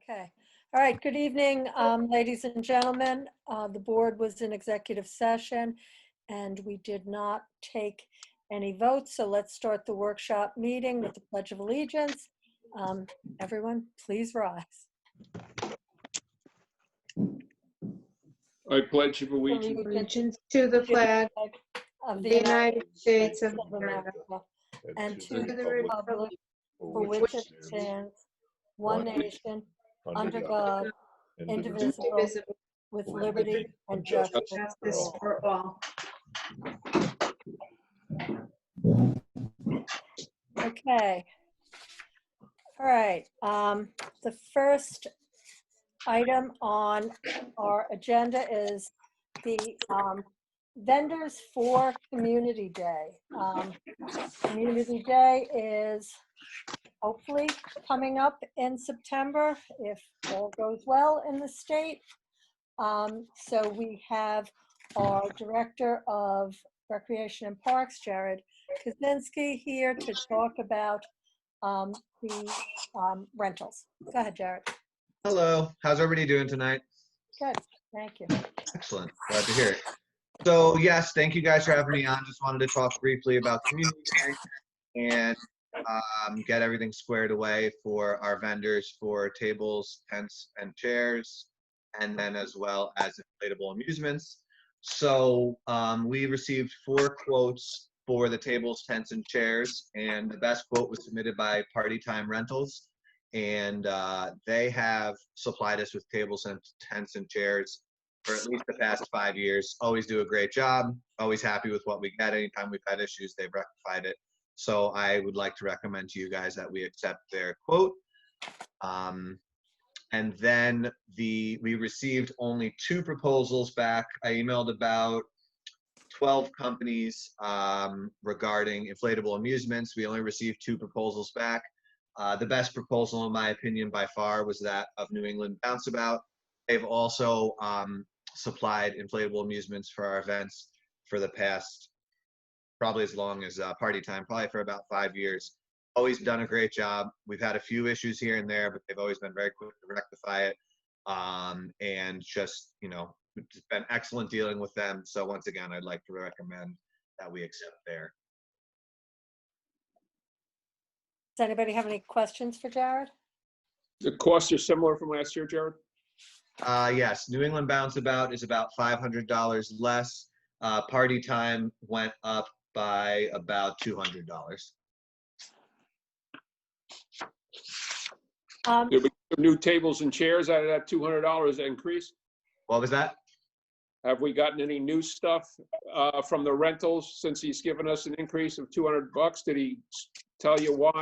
Okay. All right. Good evening, ladies and gentlemen. The board was in executive session and we did not take any votes. So let's start the workshop meeting with the Pledge of Allegiance. Everyone, please rise. I pledge allegiance Allegiance to the flag Of the United States of America and to the the republic for for which it stands, one nation, under God, indivisible, indivisible, with liberty and justice justice for all. for all. Okay. All right. The first item on our agenda is the vendors for Community Day. Community Day is hopefully coming up in September if all goes well in the state. So we have our Director of Recreation and Parks, Jared Kaczynski, here to talk about the rentals. Go ahead, Jared. Hello, how's everybody doing tonight? Good, thank you. Excellent, glad to hear it. So yes, thank you guys for having me on. Just wanted to talk briefly about Community Day and get everything squared away for our vendors for tables, tents, and chairs, and then as well as inflatable amusements. So we received 4 quotes for the tables, tents, and chairs, and the best quote was submitted by Party Time Rentals. And they have supplied us with tables and tents and chairs for at least the past 5 years. Always do a great job, always happy with what we get. Anytime we've had issues, they've rectified it. So I would like to recommend to you guys that we accept their quote. And then we received only 2 proposals back. I emailed about 12 companies regarding inflatable amusements. We only received 2 proposals back. The best proposal, in my opinion, by far was that of New England Bounceabout. They've also supplied inflatable amusements for our events for the past, probably as long as Party Time, probably for about 5 years. Always done a great job. We've had a few issues here and there, but they've always been very quick to rectify it. And just, it's been excellent dealing with them. So once again, I'd like to recommend that we accept their. Does anybody have any questions for Jared? The costs are similar from last year, Jared? Yes, New England Bounceabout is about $500 less. Party Time went up by about $200. Did we get new tables and chairs out of that $200 increase? What was that? Have we gotten any new stuff from the rentals since he's given us an increase of $200? Did he tell you why?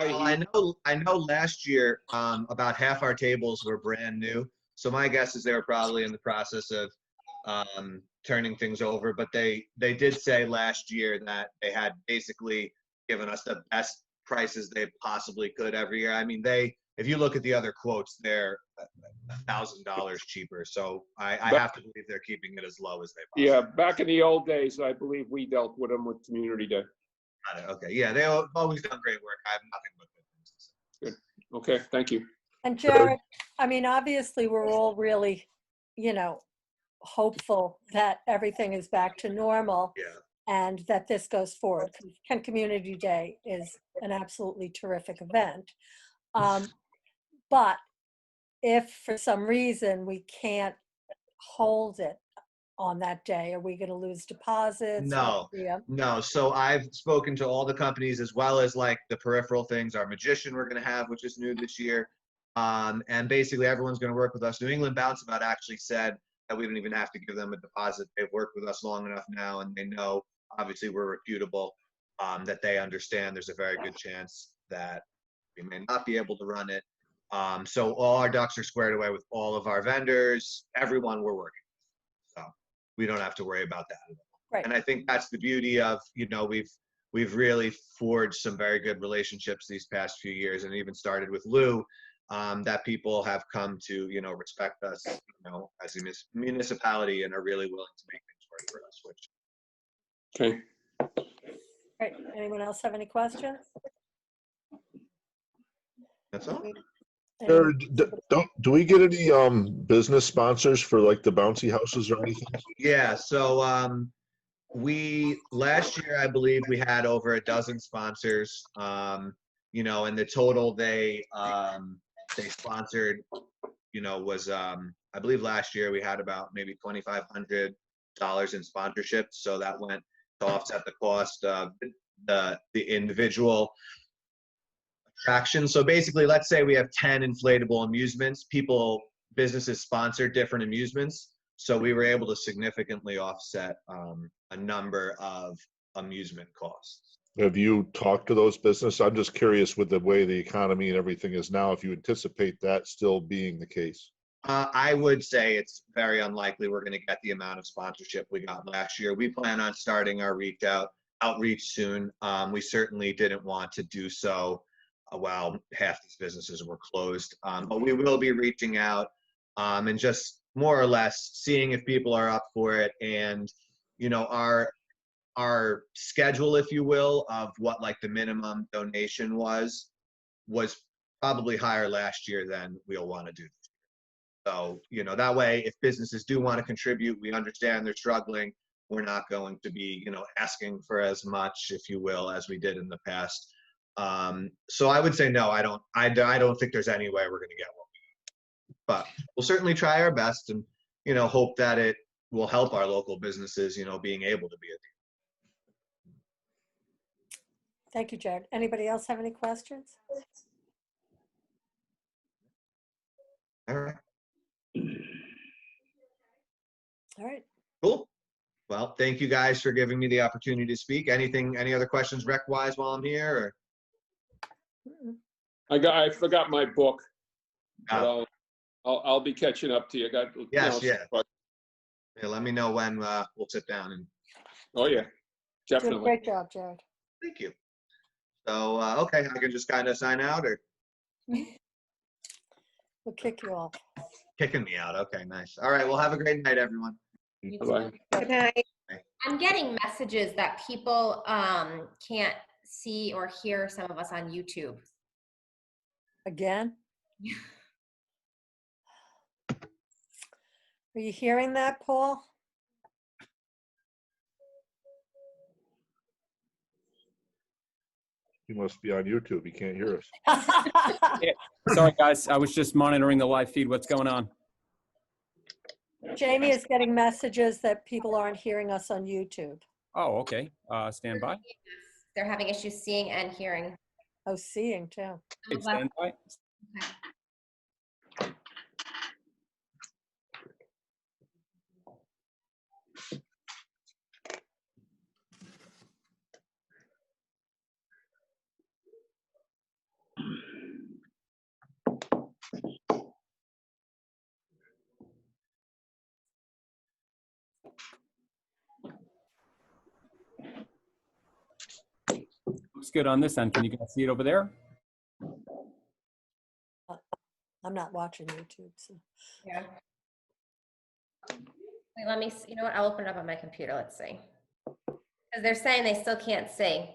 Well, I know last year about half our tables were brand new. So my guess is they were probably in the process of turning things over, but they did say last year that they had basically given us the best prices they possibly could every year. I mean, if you look at the other quotes, they're $1,000 cheaper. So I have to believe they're keeping it as low as they possibly Yeah, back in the old days, I believe we dealt with them with Community Day. Got it. Okay, yeah, they've always done great work. I have nothing but good things to say. Good. Okay, thank you. And Jared, I mean, obviously, we're all really, hopeful that everything is back to normal. Yeah. And that this goes forward. Kent Community Day is an absolutely terrific event. But if for some reason we can't hold it on that day, are we going to lose deposits? No. So I've spoken to all the companies as well as like the peripheral things. Our magician we're going to have, which is new this year. And basically everyone's going to work with us. New England Bounceabout actually said that we don't even have to give them a deposit. They've worked with us long enough now, and they know obviously we're reputable, that they understand there's a very good chance that we may not be able to run it. So all our ducks are squared away with all of our vendors, everyone we're working with. So we don't have to worry about that at all. Right. And I think that's the beauty of, we've really forged some very good relationships these past few years, and even started with Lou, that people have come to, respect us, as a municipality and are really willing to make things work for us, which. Okay. Right. Anyone else have any questions? That's all. Jared, do we get any business sponsors for like the bouncy houses or anything? Yeah, so last year, I believe we had over a dozen sponsors, and the total they sponsored, was, I believe last year we had about maybe $2,500 in sponsorship. So that went to offset the cost of the individual attractions. So basically, let's say we have 10 inflatable amusements. Businesses sponsor different amusements. So we were able to significantly offset a number of amusement costs. Have you talked to those businesses? I'm just curious with the way the economy and everything is now, if you anticipate that still being the case. I would say it's very unlikely we're going to get the amount of sponsorship we got last year. We plan on starting our outreach soon. We certainly didn't want to do so while half these businesses were closed. But we will be reaching out and just more or less seeing if people are up for it. And, our schedule, if you will, of what like the minimum donation was probably higher last year than we'll want to do. So, that way, if businesses do want to contribute, we understand they're struggling. We're not going to be, asking for as much, if you will, as we did in the past. So I would say no. I don't think there's any way we're going to get what we got. But we'll certainly try our best and, hope that it will help our local businesses, being able to be a. Thank you, Jared. Anybody else have any questions? All right. All right. Cool. Well, thank you guys for giving me the opportunity to speak. Any other questions rec-wise while I'm here? I forgot my book. Or? But I'll be catching up to you. Yes, yeah. Let me know when we'll sit down and. Oh yeah, Doing a definitely. great job, Jared. Thank you. So okay, I can just kind of sign out, or We'll kick you off. kicking me out. Okay, nice. All right. Well, have a great night, everyone. Bye. Good night. I'm getting messages that people can't see or hear some of us on YouTube. Again? Are you hearing that, Paul? You must be on YouTube. You can't hear us. Sorry, guys. I was just monitoring the live feed. What's going on? Jamie is getting messages that people aren't hearing us on YouTube. Oh, okay. Stand by. They're having issues seeing and hearing. Oh, seeing too. Okay, stand by. Okay. Looks good on this end. Can you guys see it over there? I'm not watching YouTube. So. Yeah. Wait, let me see. You know what? I'll open it up on my computer. Let's see. Because they're saying they still can't see.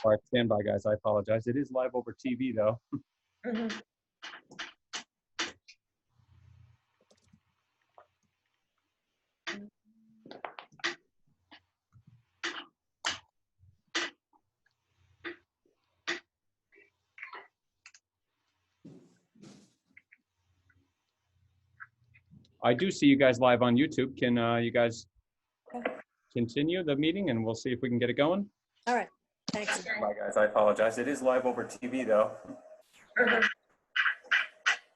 All right, stand by, guys. I apologize. It is live over TV, though. Mhm. I do see you guys live on YouTube. Can you guys continue the meeting, and we'll see if we can get it going? All right. Thanks. Stand by, guys. I apologize. It is live over TV, though.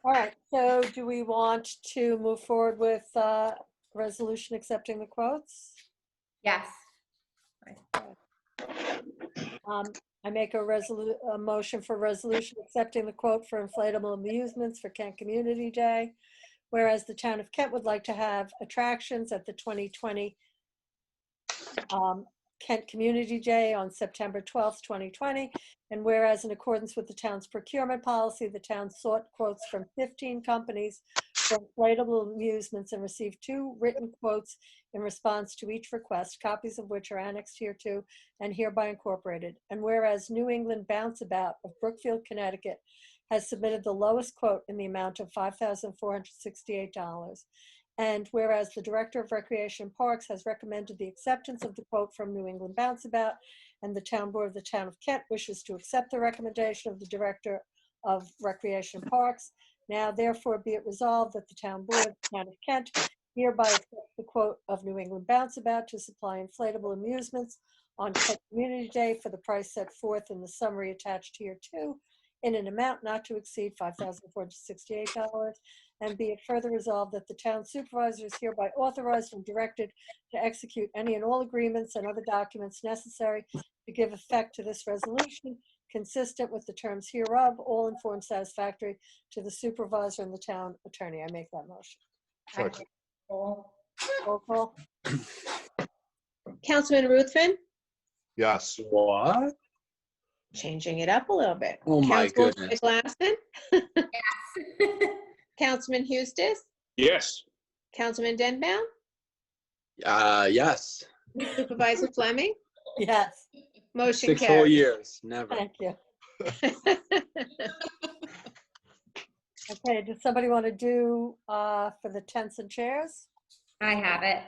All right. So do we want to move forward with resolution accepting the quotes? Yes. I make a motion for resolution accepting the quote for inflatable amusements for Kent Community Day. Whereas the town of Kent would like to have attractions at the 2020 Kent Community Day on September 12th, 2020. And whereas in accordance with the town's procurement policy, the town sought quotes from 15 companies for inflatable amusements and received 2 written quotes in response to each request, copies of which are annexed hereto and hereby incorporated. And whereas New England Bounceabout of Brookfield, Connecticut has submitted the lowest quote in the amount of $5,468. And whereas the Director of Recreation and Parks has recommended the acceptance of the quote from New England Bounceabout, and the Town Board of the Town of Kent wishes to accept the recommendation of the Director of Recreation and Parks, now therefore be it resolved that the Town Board of the Town of Kent hereby accepts the quote of New England Bounceabout to supply inflatable amusements on Kent Community Day for the price set forth in the summary attached here too, in an amount not to exceed $5,468, and be it further resolved that the town supervisor is hereby authorized and directed to execute any and all agreements and other documents necessary to give effect to this resolution, consistent with the terms hereof, all in form satisfactory to the supervisor and the town attorney. I make that motion. Second. Roll call. Councilman Ruthven, Yes. What? changing it up a little bit. Oh my Councilwoman goodness. McLaughlin, Yes. Councilman Eustace, Yes. Councilman Denbaum, Yes. Supervisor Fleming, Yes, motion 6 whole carries. years, never. thank you. Okay, does somebody want to do for the tents and chairs? I have it.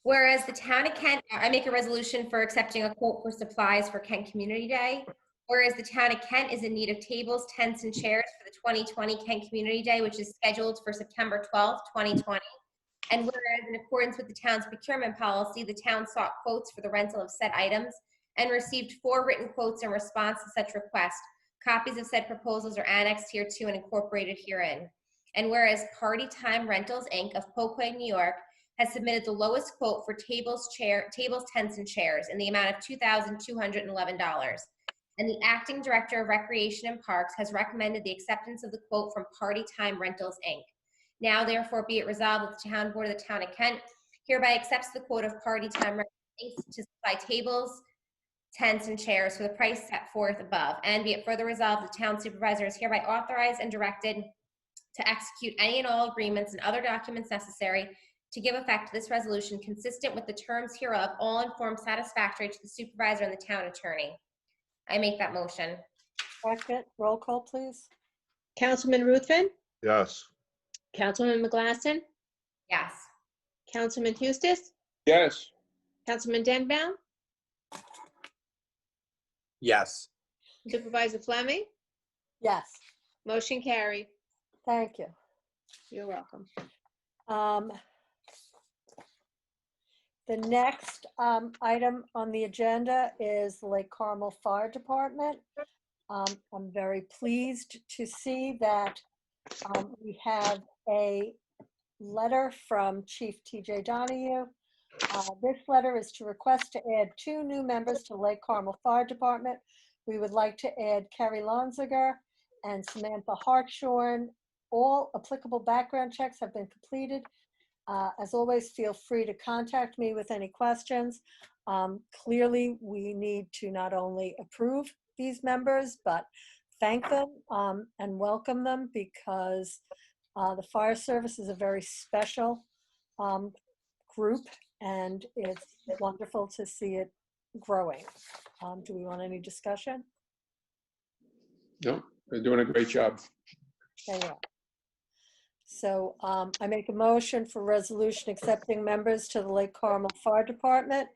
Whereas the town of Kent, I make a resolution for accepting a quote for supplies for Kent Community Day. Whereas the town of Kent is in need of tables, tents, and chairs for the 2020 Kent Community Day, which is scheduled for September 12th, 2020. And whereas in accordance with the town's procurement policy, the town sought quotes for the rental of said items and received 4 written quotes in response to such request. Copies of said proposals are annexed hereto and incorporated herein. And whereas Party Time Rentals, Inc. of Poquay, New York, has submitted the lowest quote for tables, tents, and chairs in the amount of $2,211. And the acting director of Recreation and Parks has recommended the acceptance of the quote from Party Time Rentals, Inc. Now, therefore, be it resolved that the Town Board of the Town of Kent hereby accepts the quote of Party Time Rentals, Inc. to supply tables, tents, and chairs for the price set forth above. And be it further resolved, the town supervisor is hereby authorized and directed to execute any and all agreements and other documents necessary to give effect to this resolution consistent with the terms hereof, all in form satisfactory to the supervisor and the town attorney. I make that motion. Second, roll call, please. Councilman Ruthven, Yes. Councilman McLaughlin, Yes. Councilman Eustace, Yes. Councilman Denbaum, Yes. Supervisor Fleming, Yes, motion carried. thank you. You're welcome. The next item on the agenda is the Lake Carmel Fire Department. I'm very pleased to see that we have a letter from Chief TJ Donahue. This letter is to request to add 2 new members to Lake Carmel Fire Department. We would like to add Carrie Lonziger and Samantha Hartshorn. All applicable background checks have been completed. As always, feel free to contact me with any questions. Clearly, we need to not only approve these members, but thank them and welcome them, because the fire service is a very special group, and it's wonderful to see it growing. Do we want any discussion? No, they're doing a great job. They are. So I make a motion for resolution accepting members to the Lake Carmel Fire Department,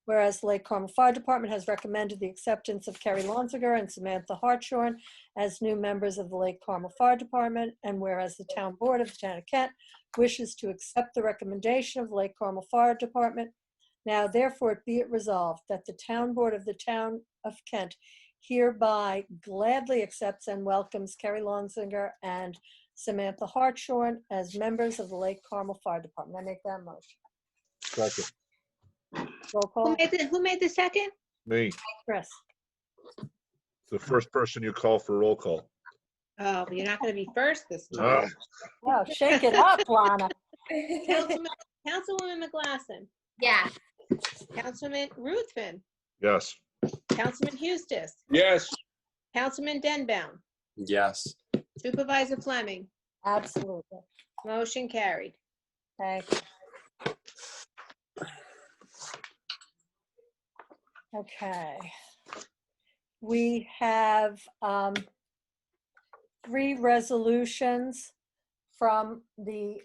whereas the Lake Carmel Fire Department has recommended the acceptance of Carrie Lonziger and Samantha Hartshorn as new members of the Lake Carmel Fire Department, and whereas the Town Board of the Town of Kent wishes to accept the recommendation of the Lake Carmel Fire Department, now therefore be it resolved that the Town Board of the Town of Kent hereby gladly accepts and welcomes Carrie Lonziger and Samantha Hartshorn as members of the Lake Carmel Fire Department. I make that motion. Second. Roll call. Who made the second? Me. Chris. The first person you call for roll call. Oh, you're not going to be first this time. Oh, shake it up, Lana. Councilwoman McLaughlin, Yes. Councilman Ruthven, Yes. Councilman Eustace, Yes. Councilman Denbaum, Yes. Supervisor Fleming, Absolutely. Motion carried. Thank you. Okay. We have 3 resolutions from the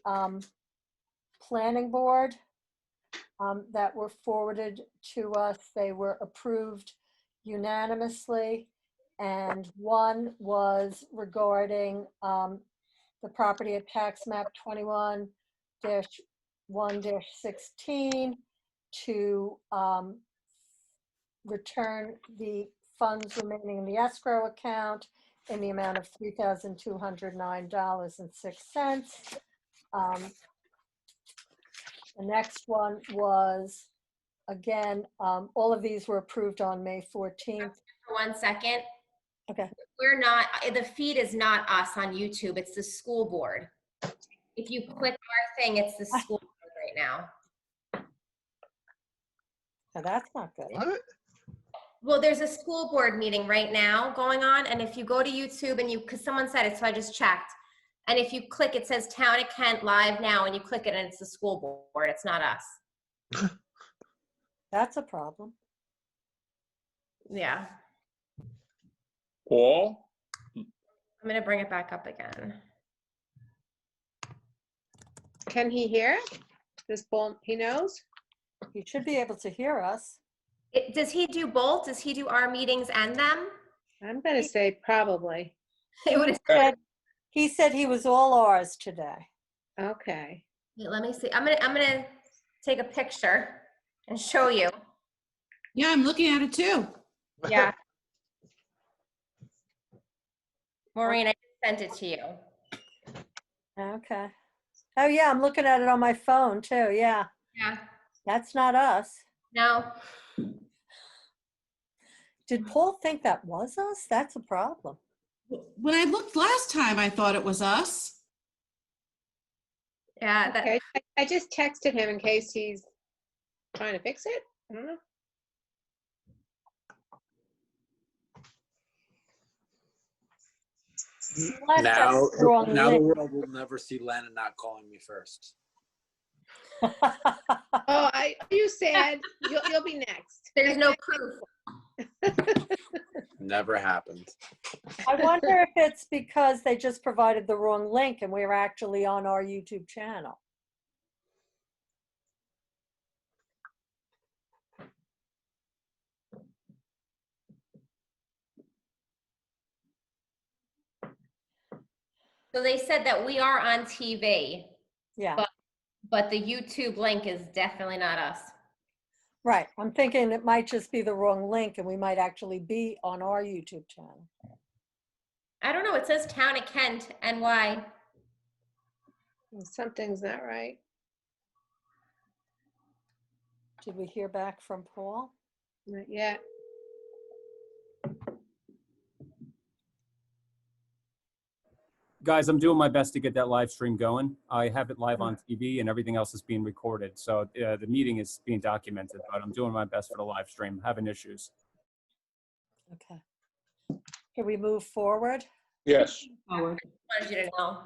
planning board that were forwarded to us. They were approved unanimously. And one was regarding the property at tax map 21-1-16 to return the funds remaining in the escrow account in the amount of $3,209.06. The next one was, again, all of these were approved on May 14th. For 1 second. Okay. We're not, the feed is not us on YouTube, it's the school board. If you click our thing, it's the school board right now. Now, that's not good. What? Well, there's a school board meeting right now going on, and if you go to YouTube and because someone said it, so I just checked. And if you click, it says Town of Kent live now, and you click it and it's the school board, it's not us. That's a problem. Yeah, Paul? I'm gonna bring it back up again. Can he hear? This Paul, he knows? You should be able to hear us. Does he do both? Does he do our meetings and them? I'm gonna say probably. It would. He said he was all ours today. Okay. Let me see. I'm gonna take a picture and show you. Yeah, I'm looking at it too. Yeah. Maureen, I just sent it to you. Okay. Oh, yeah, I'm looking at it on my phone too. Yeah, Yeah. that's not us. No. Did Paul think that was us? That's a problem. When I looked last time, I thought it was us. Yeah. Okay. I just texted him in case he's trying to fix it. I don't know. Unless Now, that's the wrong now the link. world will never see Lennon not calling me first. Oh, are you sad? You'll be next. There's no proof. Never happened. I wonder if it's because they just provided the wrong link and we're actually on our YouTube channel. So they said that we are on TV, Yeah, but the YouTube link is definitely not us. right. I'm thinking it might just be the wrong link and we might actually be on our YouTube channel. I don't know. It says Town of Kent, NY. Something's not right. Did we hear back from Paul? Not yet. Guys, I'm doing my best to get that live stream going. I have it live on TV and everything else is being recorded. So the meeting is being documented, but I'm doing my best for the live stream. Having issues. Okay. Can we move forward? Yes. Wanted you to know.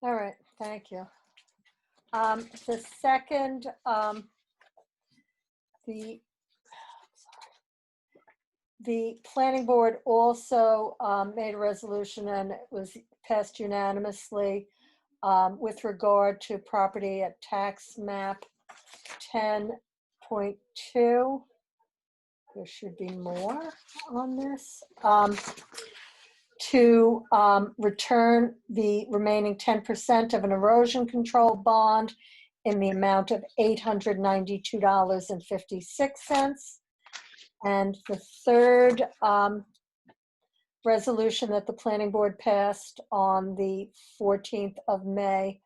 All right, thank you. The second, the planning board also made a resolution and it was passed unanimously with regard to property at tax map 10.2. There should be more on this. To return the remaining 10% of an erosion control bond in the amount of $892.56. And the third resolution that the planning board passed on the 14th of May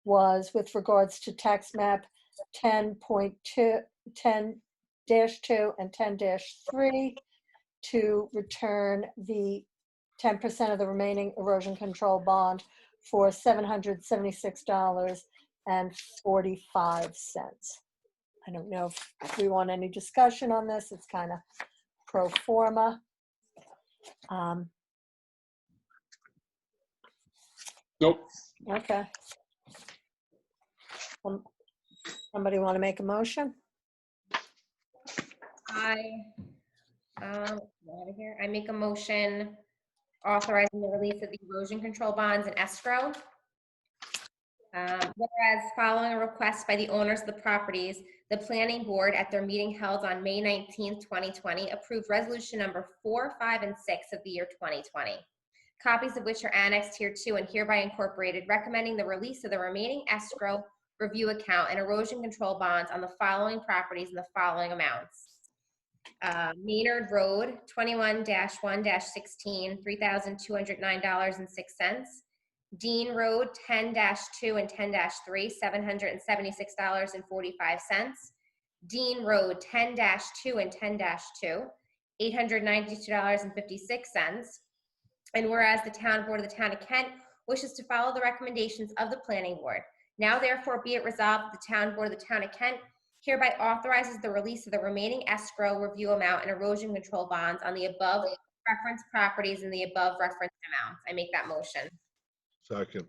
was with regards to tax map 10.2, 10-2 and 10-3 to return the 10% of the remaining erosion control bond for $776.45. I don't know if we want any discussion on this. It's kind of pro forma. Nope. Okay. Somebody want to make a motion? Out of here. I make a motion authorizing the release of the erosion control bonds in escrow. Whereas following a request by the owners of the properties, the planning board at their meeting held on May 19th, 2020, approved resolution number 4, 5, and 6 of the year 2020. Copies of which are annexed here too and hereby incorporated, recommending the release of the remaining escrow review account and erosion control bonds on the following properties in the following amounts. Maynard Road, 21-1-16, $3,209.06. Dean Road, 10-2 and 10-3, $776.45. Dean Road, 10-2 and 10-2, $892.56. And whereas the town board of the town of Kent wishes to follow the recommendations of the planning board, now therefore be it resolved that the town board of the town of Kent hereby authorizes the release of the remaining escrow review amount and erosion control bonds on the above referenced properties in the above referenced amounts. I make that motion. Second.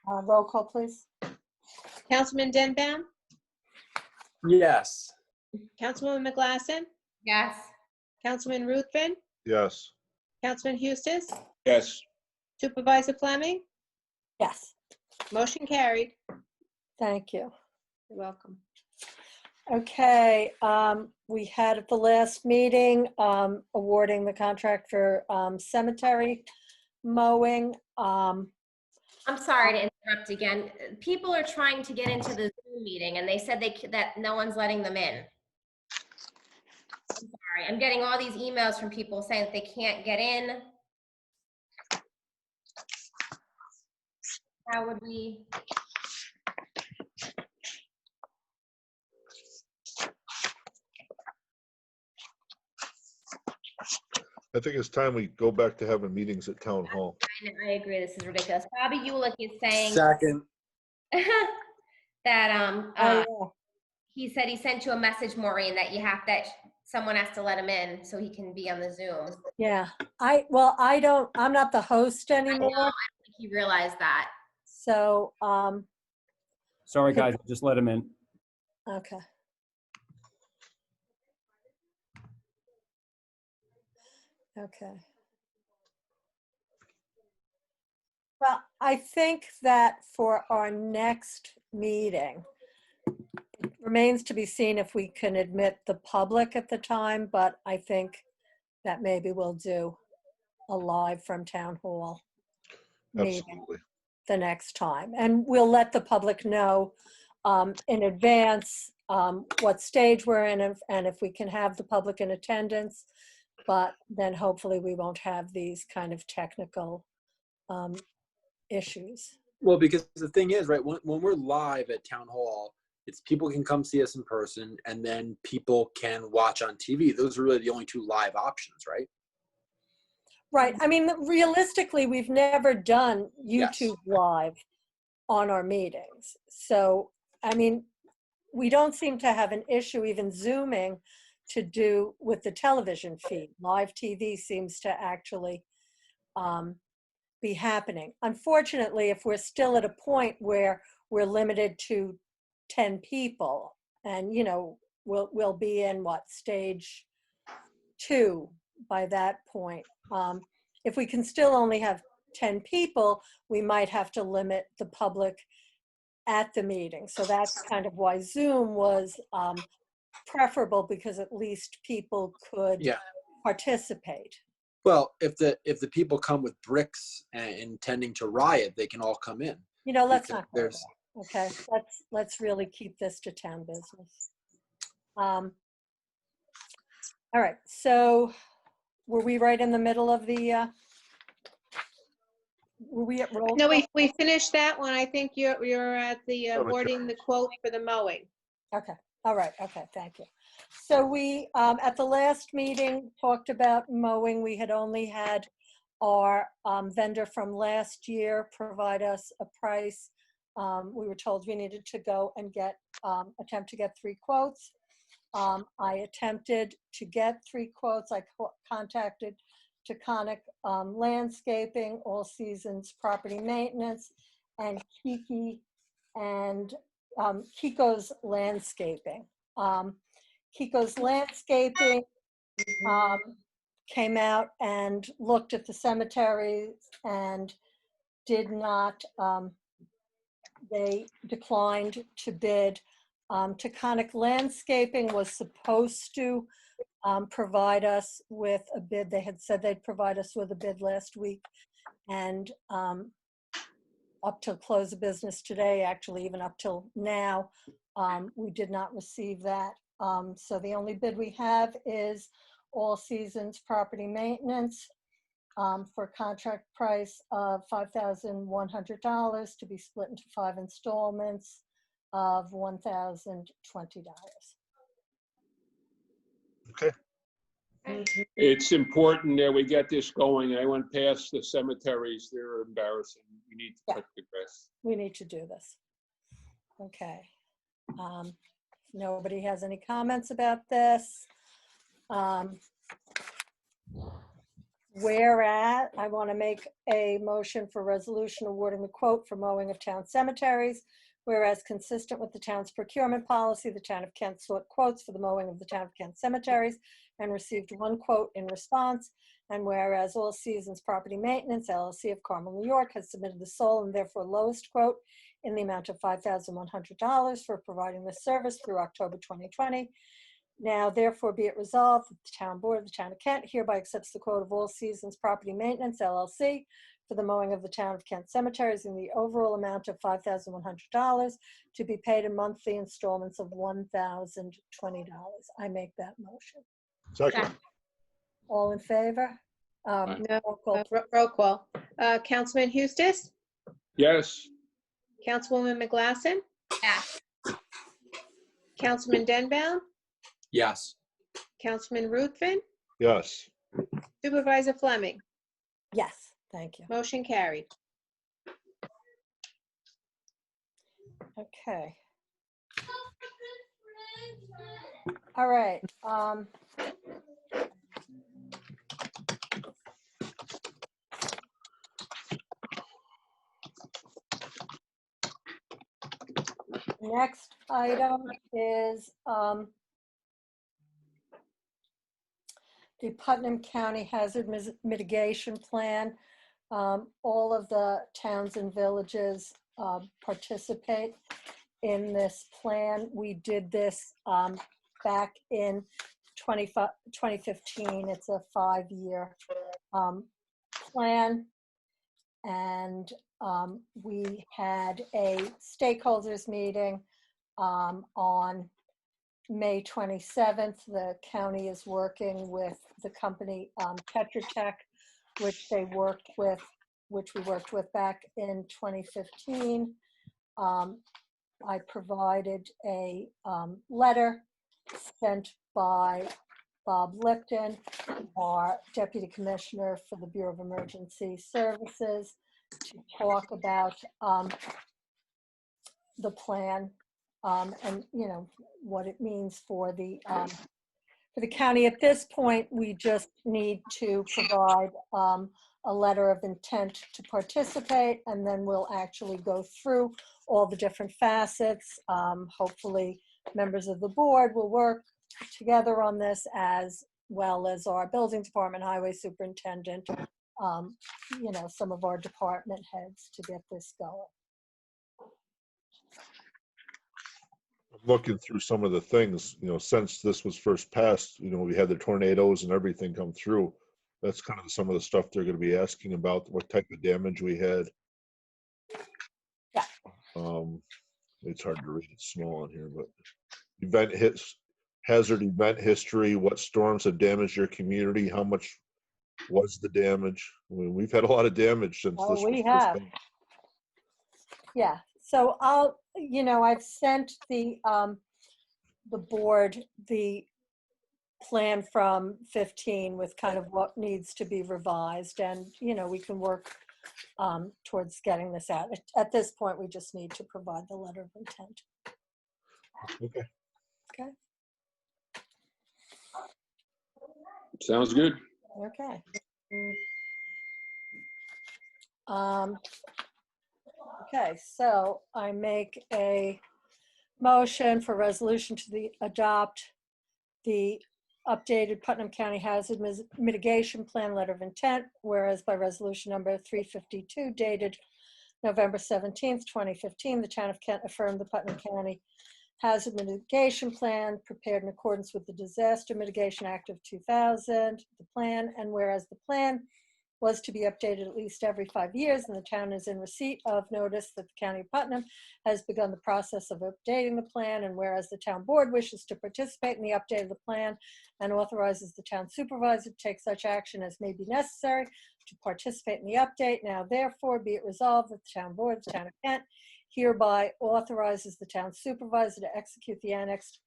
Roll call, please. Councilman Denbaum, Yes. Councilwoman McGlasson, Yes. Councilman Ruthven, Yes. Councilman Eustace, Yes. Supervisor Fleming, Yes, motion carried. thank you. You're welcome. Okay, we had at the last meeting awarding the contract for cemetery mowing. I'm sorry to interrupt again. People are trying to get into the Zoom meeting and they said that no one's letting them in. I'm sorry. I'm getting all these emails from people saying that they can't get in. How would we? I think it's time we go back to having meetings at Town Hall. I agree. This is ridiculous. Bobby Ulick is saying Second. that Oh, he said he sent you a message, Maureen, that someone has to let him in so he can be on the Zoom. yeah. I'm not the host anymore. I think he realized that. So, Sorry, guys, just let him in. okay. Okay. Well, I think that for our next meeting, it remains to be seen if we can admit the public at the time, but I think that maybe we'll do a live from Town Hall meeting Absolutely. the next time. And we'll let the public know in advance what stage we're in and if we can have the public in attendance. But then hopefully we won't have these kind of technical issues. Well, because the thing is, right, when we're live at Town Hall, it's people can come see us in person and then people can watch on TV. Those are really the only two live options, right? Right. I mean, realistically, we've never done Yes. YouTube Live on our meetings. So, I mean, we don't seem to have an issue even Zooming to do with the television feed. Live TV seems to actually be happening. Unfortunately, if we're still at a point where we're limited to 10 people and, you know, we'll be in stage 2 by that point. If we can still only have 10 people, we might have to limit the public at the meeting. So that's kind of why Zoom was preferable, because at least people could participate. Well, if the people come with bricks and intending to riot, they can all come in. You know, let's Because not go there. Okay, let's really keep this to town business. All right, so were we right in the middle of the, were we at roll? No, call? we finished that one. I think you're at the awarding the quote for the mowing. Okay, all right, okay, thank you. So we, at the last meeting, talked about mowing. We had only had our vendor from last year provide us a price. We were told we needed to go and attempt to get 3 quotes. I attempted to get 3 quotes. I contacted Taconic Landscaping, All Seasons Property Maintenance, and Kiki and Kiko's Landscaping. Kiko's Landscaping came out and looked at the cemeteries and did not, they declined to bid. Taconic Landscaping was supposed to provide us with a bid. They had said they'd provide us with a bid last week. And up till close of business today, actually even up till now, we did not receive that. So the only bid we have is All Seasons Property Maintenance for a contract price of $5,100 to be split into 5 installments of $1,020. Okay. It's important that we get this going. I went past the cemeteries. They're embarrassing. We need to cut the grass. We need to do this. Okay. Nobody has any comments about this. Whereas I want to make a motion for resolution awarding the quote for mowing of town cemeteries. Whereas consistent with the town's procurement policy, the town of Kent sought quotes for the mowing of the town of Kent cemeteries and received 1 quote in response. And whereas All Seasons Property Maintenance LLC of Carmel, New York has submitted the sole and therefore lowest quote in the amount of $5,100 for providing this service through October 2020. Now, therefore, be it resolved that the town board of the town of Kent hereby accepts the quote of All Seasons Property Maintenance LLC for the mowing of the town of Kent cemeteries in the overall amount of $5,100 to be paid in monthly installments of $1,020. I make that motion. Second. All in favor? No, Roll call. roll call. Councilman Hustis, Yes, Councilwoman McGlasson, Yes. Councilman Denbaum, Yes. Councilman Ruthven, Yes. Supervisor Fleming. Yes, thank you. Motion carried. Okay. All right. Next item is the Putnam County Hazard Mitigation Plan. All of the towns and villages participate in this plan. We did this back in 2015. It's a 5-year plan. And we had a stakeholders meeting on May 27th. The county is working with the company Tetra Tech, which we worked with back in 2015. I provided a letter sent by Bob Lipton, our Deputy Commissioner for the Bureau of Emergency Services, to talk about the plan and, you know, what it means for the county. At this point, we just need to provide a letter of intent to participate, and then we'll actually go through all the different facets. Hopefully, members of the board will work together on this, as well as our building department, highway superintendent, you know, some of our department heads to get this going. Looking through some of the things, you know, since this was first passed, you know, we had the tornadoes and everything come through. That's kind of some of the stuff they're going to be asking about, what type of damage we had. Yeah. It's hard to read, it's small on here, but hazard event history, what storms have damaged your community, how much was the damage? I mean, we've had a lot of damage since this We was first have. passed. Yeah, so I'll, you know, I've sent the board the plan from 15 with kind of what needs to be revised, and, you know, we can work towards getting this out. At this point, we just need to provide the letter of intent. Okay. Okay. sounds good. Okay. Okay, so I make a motion for resolution to adopt the updated Putnam County Hazard Mitigation Plan Letter of Intent, whereas by resolution number 352 dated November 17th, 2015, the town of Kent affirmed the Putnam County Hazard Mitigation Plan prepared in accordance with the Disaster Mitigation Act of 2000, the plan, and whereas the plan was to be updated at least every 5 years, and the town is in receipt of notice that the County of Putnam has begun the process of updating the plan, and whereas the town board wishes to participate in the update of the plan and authorizes the town supervisor to take such action as may be necessary to participate in the update, now therefore be it resolved that the town board of the town of Kent hereby authorizes the town supervisor to execute the annexed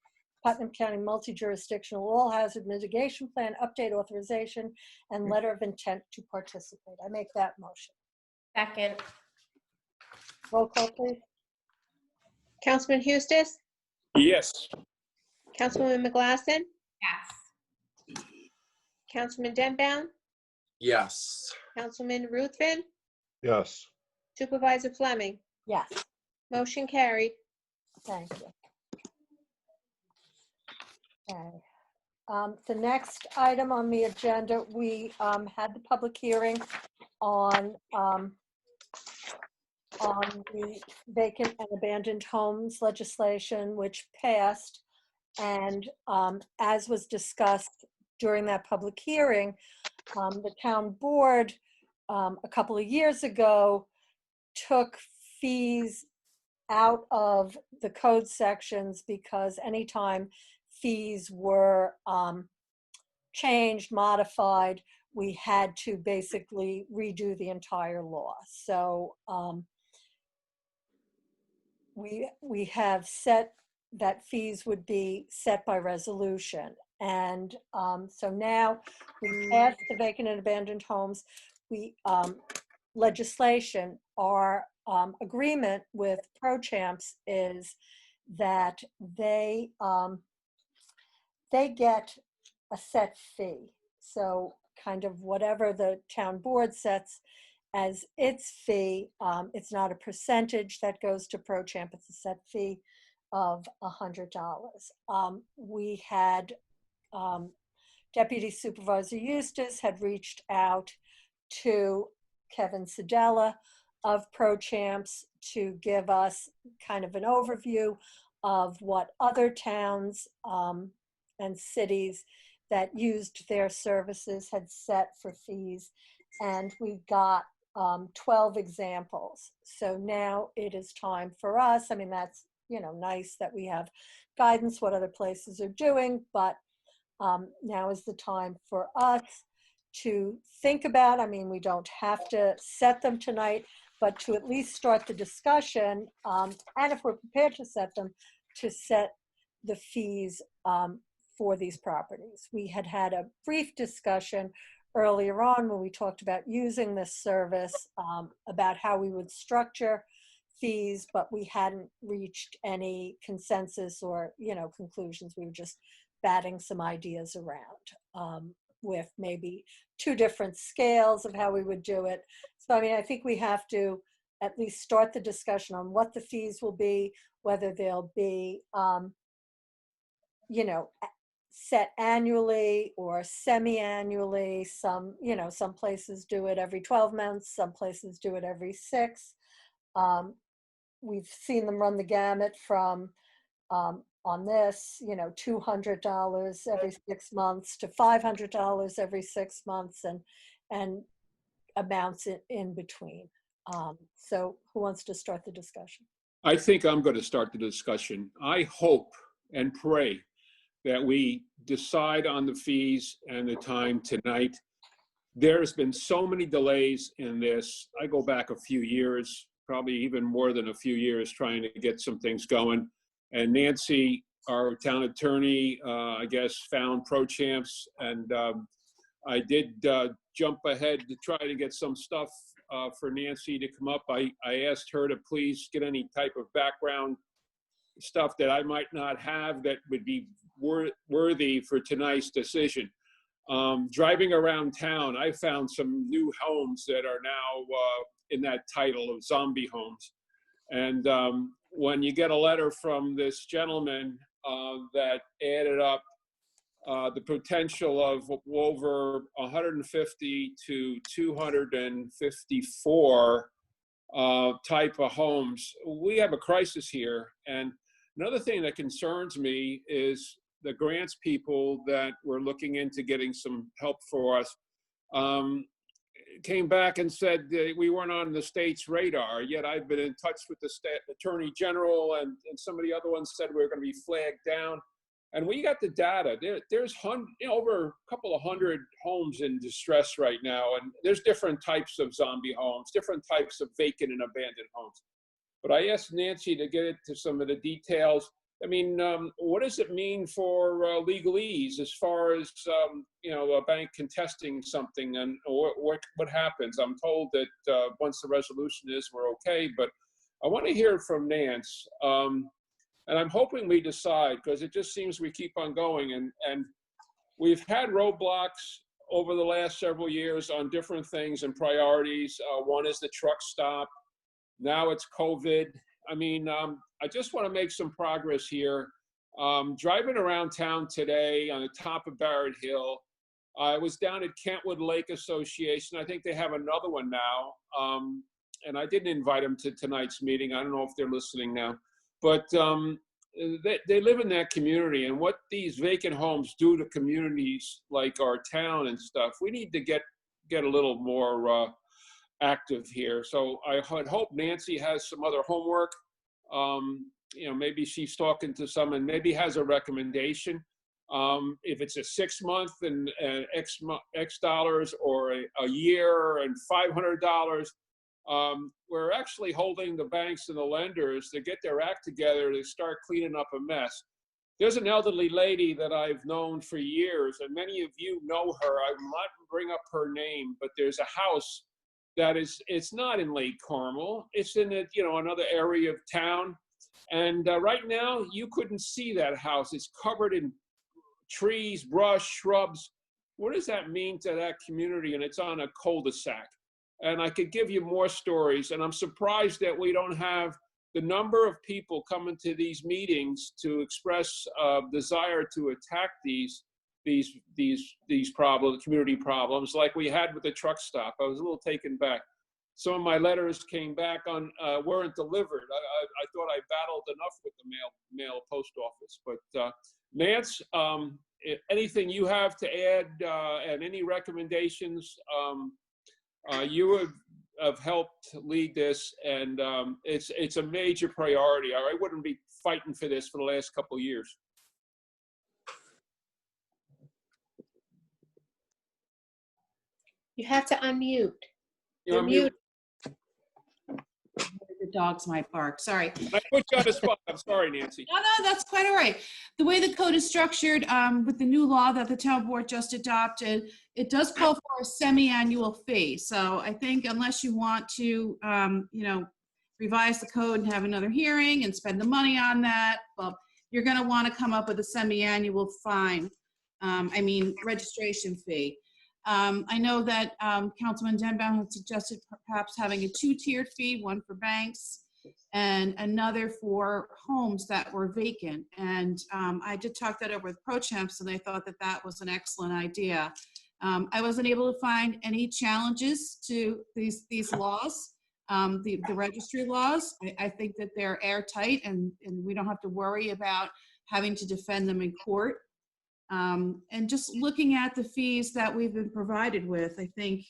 Putnam County multi-jurisdictional all hazard mitigation plan update authorization and letter of intent to participate. I make that motion. Second. Roll call, please. Councilman Hustis, Yes. Councilwoman McGlasson, Yes. Councilman Denbound, Yes. Councilman Ruthven, Yes. Supervisor Fleming. Yes, Motion carried. thank you. Okay. The next item on the agenda, we had the public hearing on the vacant and abandoned homes legislation, which passed. And as was discussed during that public hearing, the town board a couple of years ago took fees out of the code sections because anytime fees were changed, modified, we had to basically redo the entire law. So we have set that fees would be set by resolution. And so now we passed the vacant and abandoned homes. We legislation, our agreement with ProChamps is that they get a set fee. So kind of whatever the town board sets as its fee, it's not a percentage that goes to ProChamp, it's a set fee of $100. We had Deputy Supervisor Eustace had reached out to Kevin Sedella of ProChamps to give us kind of an overview of what other towns and cities that used their services had set for fees. And we got 12 examples. So now it is time for us. I mean, that's, you know, nice that we have guidance, what other places are doing, but now is the time for us to think about, I mean, we don't have to set them tonight, but to at least start the discussion, and if we're prepared to set them, to set the fees for these properties. We had had a brief discussion earlier on when we talked about using this service, about how we would structure fees, but we hadn't reached any consensus or, you know, conclusions. We were just batting some ideas around with maybe 2 different scales of how we would do it. So, I mean, I think we have to at least start the discussion on what the fees will be, whether they'll be, you know, set annually or semi-annually. Some, you know, some places do it every 12 months, some places do it every 6. We've seen them run the gamut from, on this, you know, $200 every 6 months to $500 every 6 months, and amounts in between. So who wants to start the discussion? I think I'm going to start the discussion. I hope and pray that we decide on the fees and the time tonight. There's been so many delays in this. I go back a few years, probably even more than a few years, trying to get some things going. And Nancy, our town attorney, I guess, found ProChamps, and I did jump ahead to try to get some stuff for Nancy to come up. I asked her to please get any type of background stuff that I might not have that would be worthy for tonight's decision. Driving around town, I found some new homes that are now in that title of zombie homes. And when you get a letter from this gentleman that added up the potential of over 150 to 254 type of homes. We have a crisis here. And another thing that concerns me is the grants people that were looking into getting some help for us came back and said that we weren't on the state's radar. Yet I've been in touch with the state attorney general, and some of the other ones said we were going to be flagged down. And we got the data. There's over a couple of hundred homes in distress right now, and there's different types of zombie homes, different types of vacant and abandoned homes. But I asked Nancy to get into some of the details. I mean, what does it mean for legalese as far as a bank contesting something, and what happens? I'm told that once the resolution is, we're okay. But I want to hear from Nance. And I'm hoping we decide, because it just seems we keep on going. And we've had roadblocks over the last several years on different things and priorities. One is the truck stop. Now it's COVID. I mean, I just want to make some progress here. Driving around town today on the top of Barrett Hill, I was down at Kentwood Lake Association. I think they have another one now. And I didn't invite them to tonight's meeting. I don't know if they're listening now. But they live in that community, and what these vacant homes do to communities like our town and stuff, we need to get a little more active here. So I hope Nancy has some other homework. Maybe she's talking to some and maybe has a recommendation. If it's a 6 month and X dollars, or a year and $500. We're actually holding the banks and the lenders to get their act together to start cleaning up a mess. There's an elderly lady that I've known for years, and many of you know her. I will not bring up her name, but there's a house that it's not in Lake Carmel. It's in another area of town. And right now, you couldn't see that house. It's covered in trees, brush, shrubs. What does that mean to that community? And it's on a cul-de-sac. And I could give you more stories, and I'm surprised that we don't have the number of people coming to these meetings to express desire to attack these problems, community problems, like we had with the truck stop. I was a little taken back. Some of my letters came back weren't delivered. I thought I battled enough with the mail post office. But Nance, anything you have to add, and any recommendations? You have helped lead this, and it's a major priority. I wouldn't be fighting for this for the last couple of years. You have to unmute. You're Mute. The dogs might bark. Sorry. I put you on the spot. I'm sorry, Nancy. No, that's quite all right. The way the code is structured, with the new law that the town board just adopted, it does call for a semi-annual fee. So I think unless you want to, revise the code and have another hearing and spend the money on that, well, you're going to want to come up with a semi-annual registration fee. I know that Councilman Denbaum had suggested perhaps having a 2-tiered fee, one for banks and another for homes that were vacant. And I did talk that over with ProChamps, and they thought that that was an excellent idea. I wasn't able to find any challenges to these laws, the registry laws. I think that they're airtight, and we don't have to worry about having to defend them in court. And just looking at the fees that we've been provided with, I think,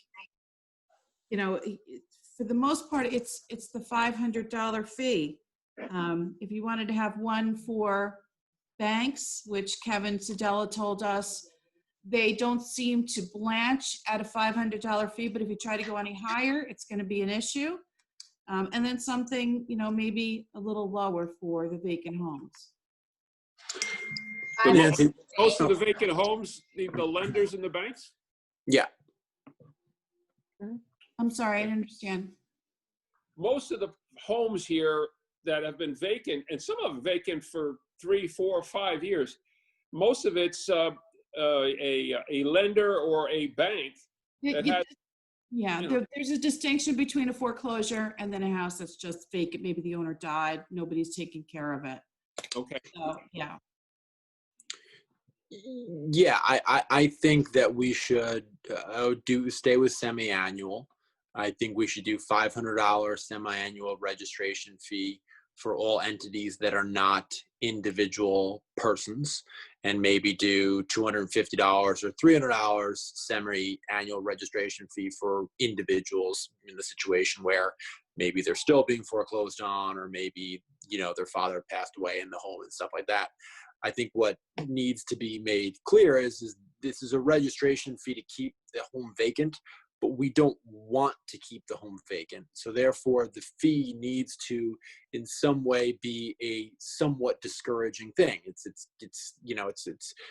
for the most part, it's the $500 fee. If you wanted to have one for banks, which Kevin Sedella told us, they don't seem to blanch at a $500 fee, but if you try to go any higher, it's going to be an issue. And then something, maybe a little lower for the vacant homes. Most of the vacant homes, the lenders and the banks? Yeah. I'm sorry, I didn't understand. Most of the homes here that have been vacant, and some of them vacant for 3, 4, 5 years, most of it's a lender or a bank that has Yeah, You know. there's a distinction between a foreclosure and then a house that's just vacant. Maybe the owner died, nobody's taking care of it. Okay. So, yeah. Yeah, I think that we should stay with semi-annual. I think we should do $500 semi-annual registration fee for all entities that are not individual persons, and maybe do $250 or $300 semi-annual registration fee for individuals in the situation where maybe they're still being foreclosed on, or maybe, their father passed away in the home and stuff like that. I think what needs to be made clear is this is a registration fee to keep the home vacant, but we don't want to keep the home vacant. So therefore, the fee needs to, in some way, be a somewhat discouraging thing. It's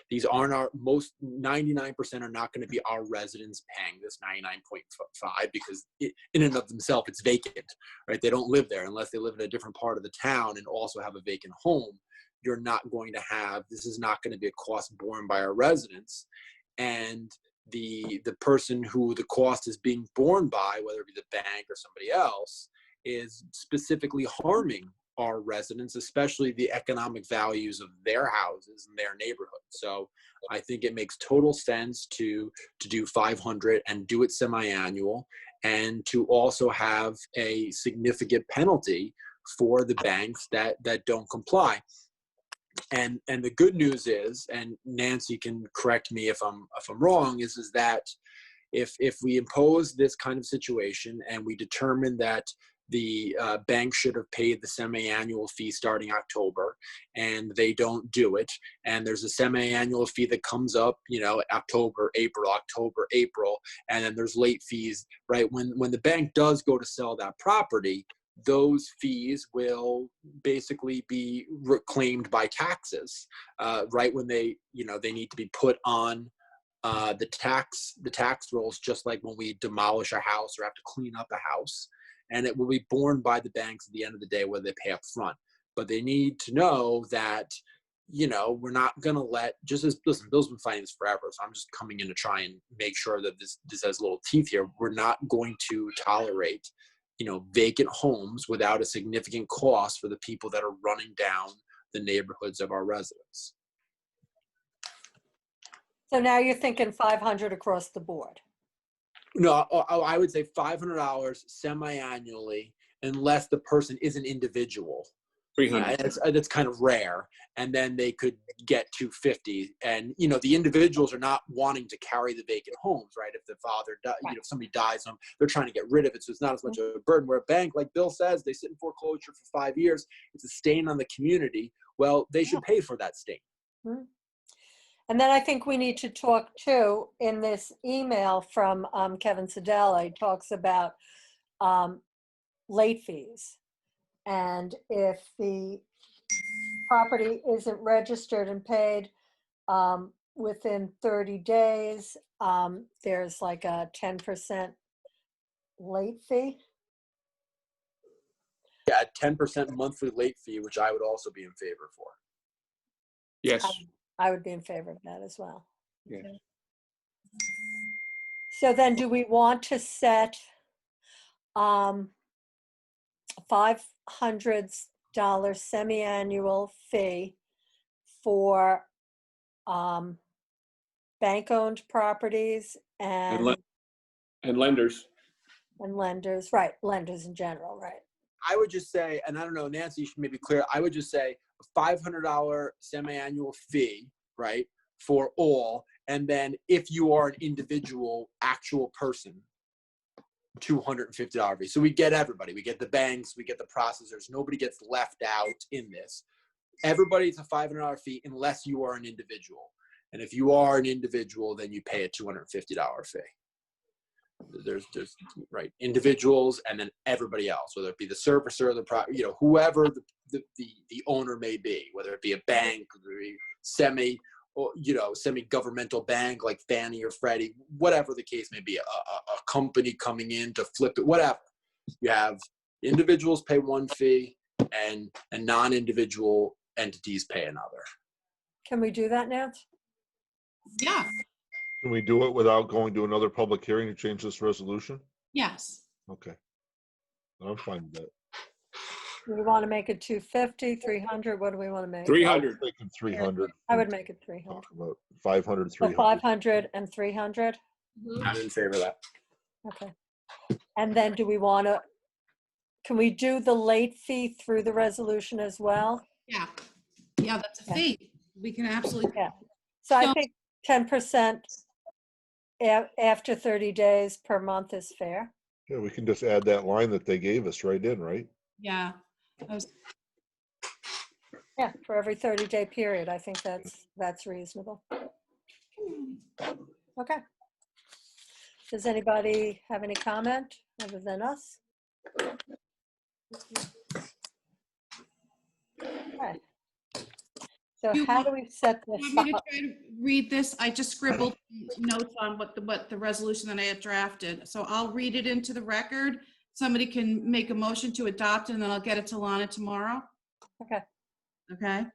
these aren't our most 99% are not going to be our residents paying this 99.5 because in and of themselves it's vacant, right? They don't live there unless they live in a different part of the town and also have a vacant home. You're not going to have, this is not going to be a cost borne by our residents. And the person who the cost is being borne by, whether it be the bank or somebody else, is specifically harming our residents, especially the economic values of their houses and their neighborhood. So I think it makes total sense to do 500 and do it semi-annual, and to also have a significant penalty for the banks that don't comply. And the good news is, and Nancy can correct me if I'm wrong, is that if we impose this kind of situation and we determine that the bank should have paid the semi-annual fee starting October, and they don't do it, and there's a semi-annual fee that comes up, October, April, and then there's late fees, right? When the bank does go to sell that property, those fees will basically be reclaimed by taxes, right? When they need to be put on the tax rolls, just like when we demolish a house or have to clean up a house, and it will be borne by the banks at the end of the day, whether they pay up front. But they need to know that, we're not going to listen, Bill's been fighting this forever, so I'm just coming in to try and make sure that this has little teeth here. We're not going to tolerate vacant homes without a significant cost for the people that are running down the neighborhoods of our residents. So now you're thinking 500 across the board. No, I would say $500 semi-annually, unless the person is an individual. 300. That's kind of rare. And then they could get $250. And, the individuals are not wanting to carry the vacant homes, right? If the father, if somebody dies, they're trying to get rid of it. So it's not as much of a burden. Where a bank, like Bill says, they sit in foreclosure for 5 years. It's a stain on the community. Well, they should pay for that stain. Mm-hmm. And then I think we need to talk too, in this email from Kevin Sedella, he talks about late fees. And if the property isn't registered and paid within 30 days, there's like a 10% late fee. Yeah, 10% monthly late fee, which I would also be in favor for. Yes. I would be in favor of that as well. Yeah. So then do we want to set $500 semi-annual fee for bank-owned properties and lenders? And lenders, right, lenders in general, right? I would just say, and I don't know, Nancy, you should maybe clear, I would just say a $500 semi-annual fee, right, for all. And then if you are an individual actual person, $250 fee. So we get everybody. We get the banks, we get the processors. Nobody gets left out in this. Everybody's a $500 fee unless you are an individual. And if you are an individual, then you pay a $250 fee. There's right, individuals, and then everybody else, whether it be the servicer, whoever the owner may be, whether it be a bank, semi-governmental bank like Fannie or Freddie, whatever the case may be, a company coming in to flip it, whatever. You have individuals pay one fee, and non-individual entities pay another. Can we do that, Nance? Yeah. Can we do it without going to another public hearing to change this resolution? Yes. Okay. I'm fine with that. Do we want to make it 250, 300? What do we want to make? 300. I was thinking 300. I would make it 300. Talk about 500, So 300. 500 and 300? I'm in favor of that. Okay. And then do we want to, can we do the late fee through the resolution as well? Yeah. Yeah, that's a fee. We can absolutely. Yeah. So I So- think 10% after 30 days per month is fair. Yeah, we can just add that line that they gave us right in, right? Yeah. Yeah, for every 30-day period. I think that's reasonable. Okay. Does anybody have any comment other than us? Okay. So how do we set You this want me to up? try to read this? I just scribbled notes on what the resolution that I had drafted. So I'll read it into the record. Somebody can make a motion to adopt, and then I'll get it to Lana tomorrow. Okay. Okay.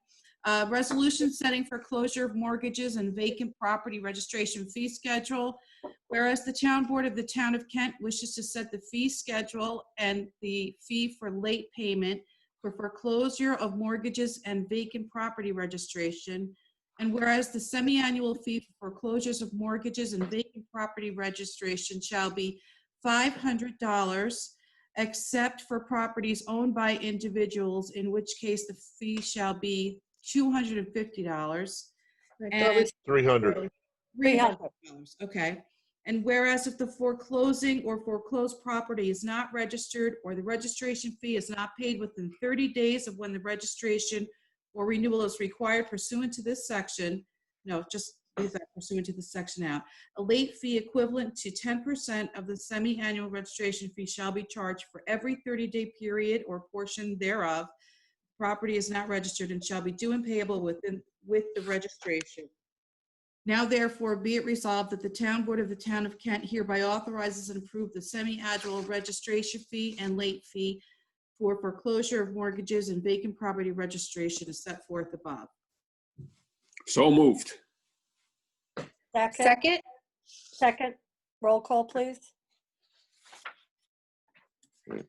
Resolution setting foreclosure of mortgages and vacant property registration fee schedule. Whereas the town board of the town of Kent wishes to set the fee schedule and the fee for late payment for foreclosure of mortgages and vacant property registration. And whereas the semi-annual fee for foreclosures of mortgages and vacant property registration shall be $500, except for properties owned by individuals, in which case the fee shall be $250. I thought we- 300. $300, okay. And whereas if the foreclosing or foreclosed property is not registered or the registration fee is not paid within 30 days of when the registration or renewal is required pursuant to this section, no, just leave that pursuant to this section out, a late fee equivalent to 10% of the semi-annual registration fee shall be charged for every 30-day period or portion thereof. Property is not registered and shall be due and payable with the registration. Now therefore be it resolved that the town board of the town of Kent hereby authorizes and approves the semi-annual registration fee and late fee for foreclosure of mortgages and vacant property registration as set forth above. So moved. Second? Second. Roll call, please. Okay.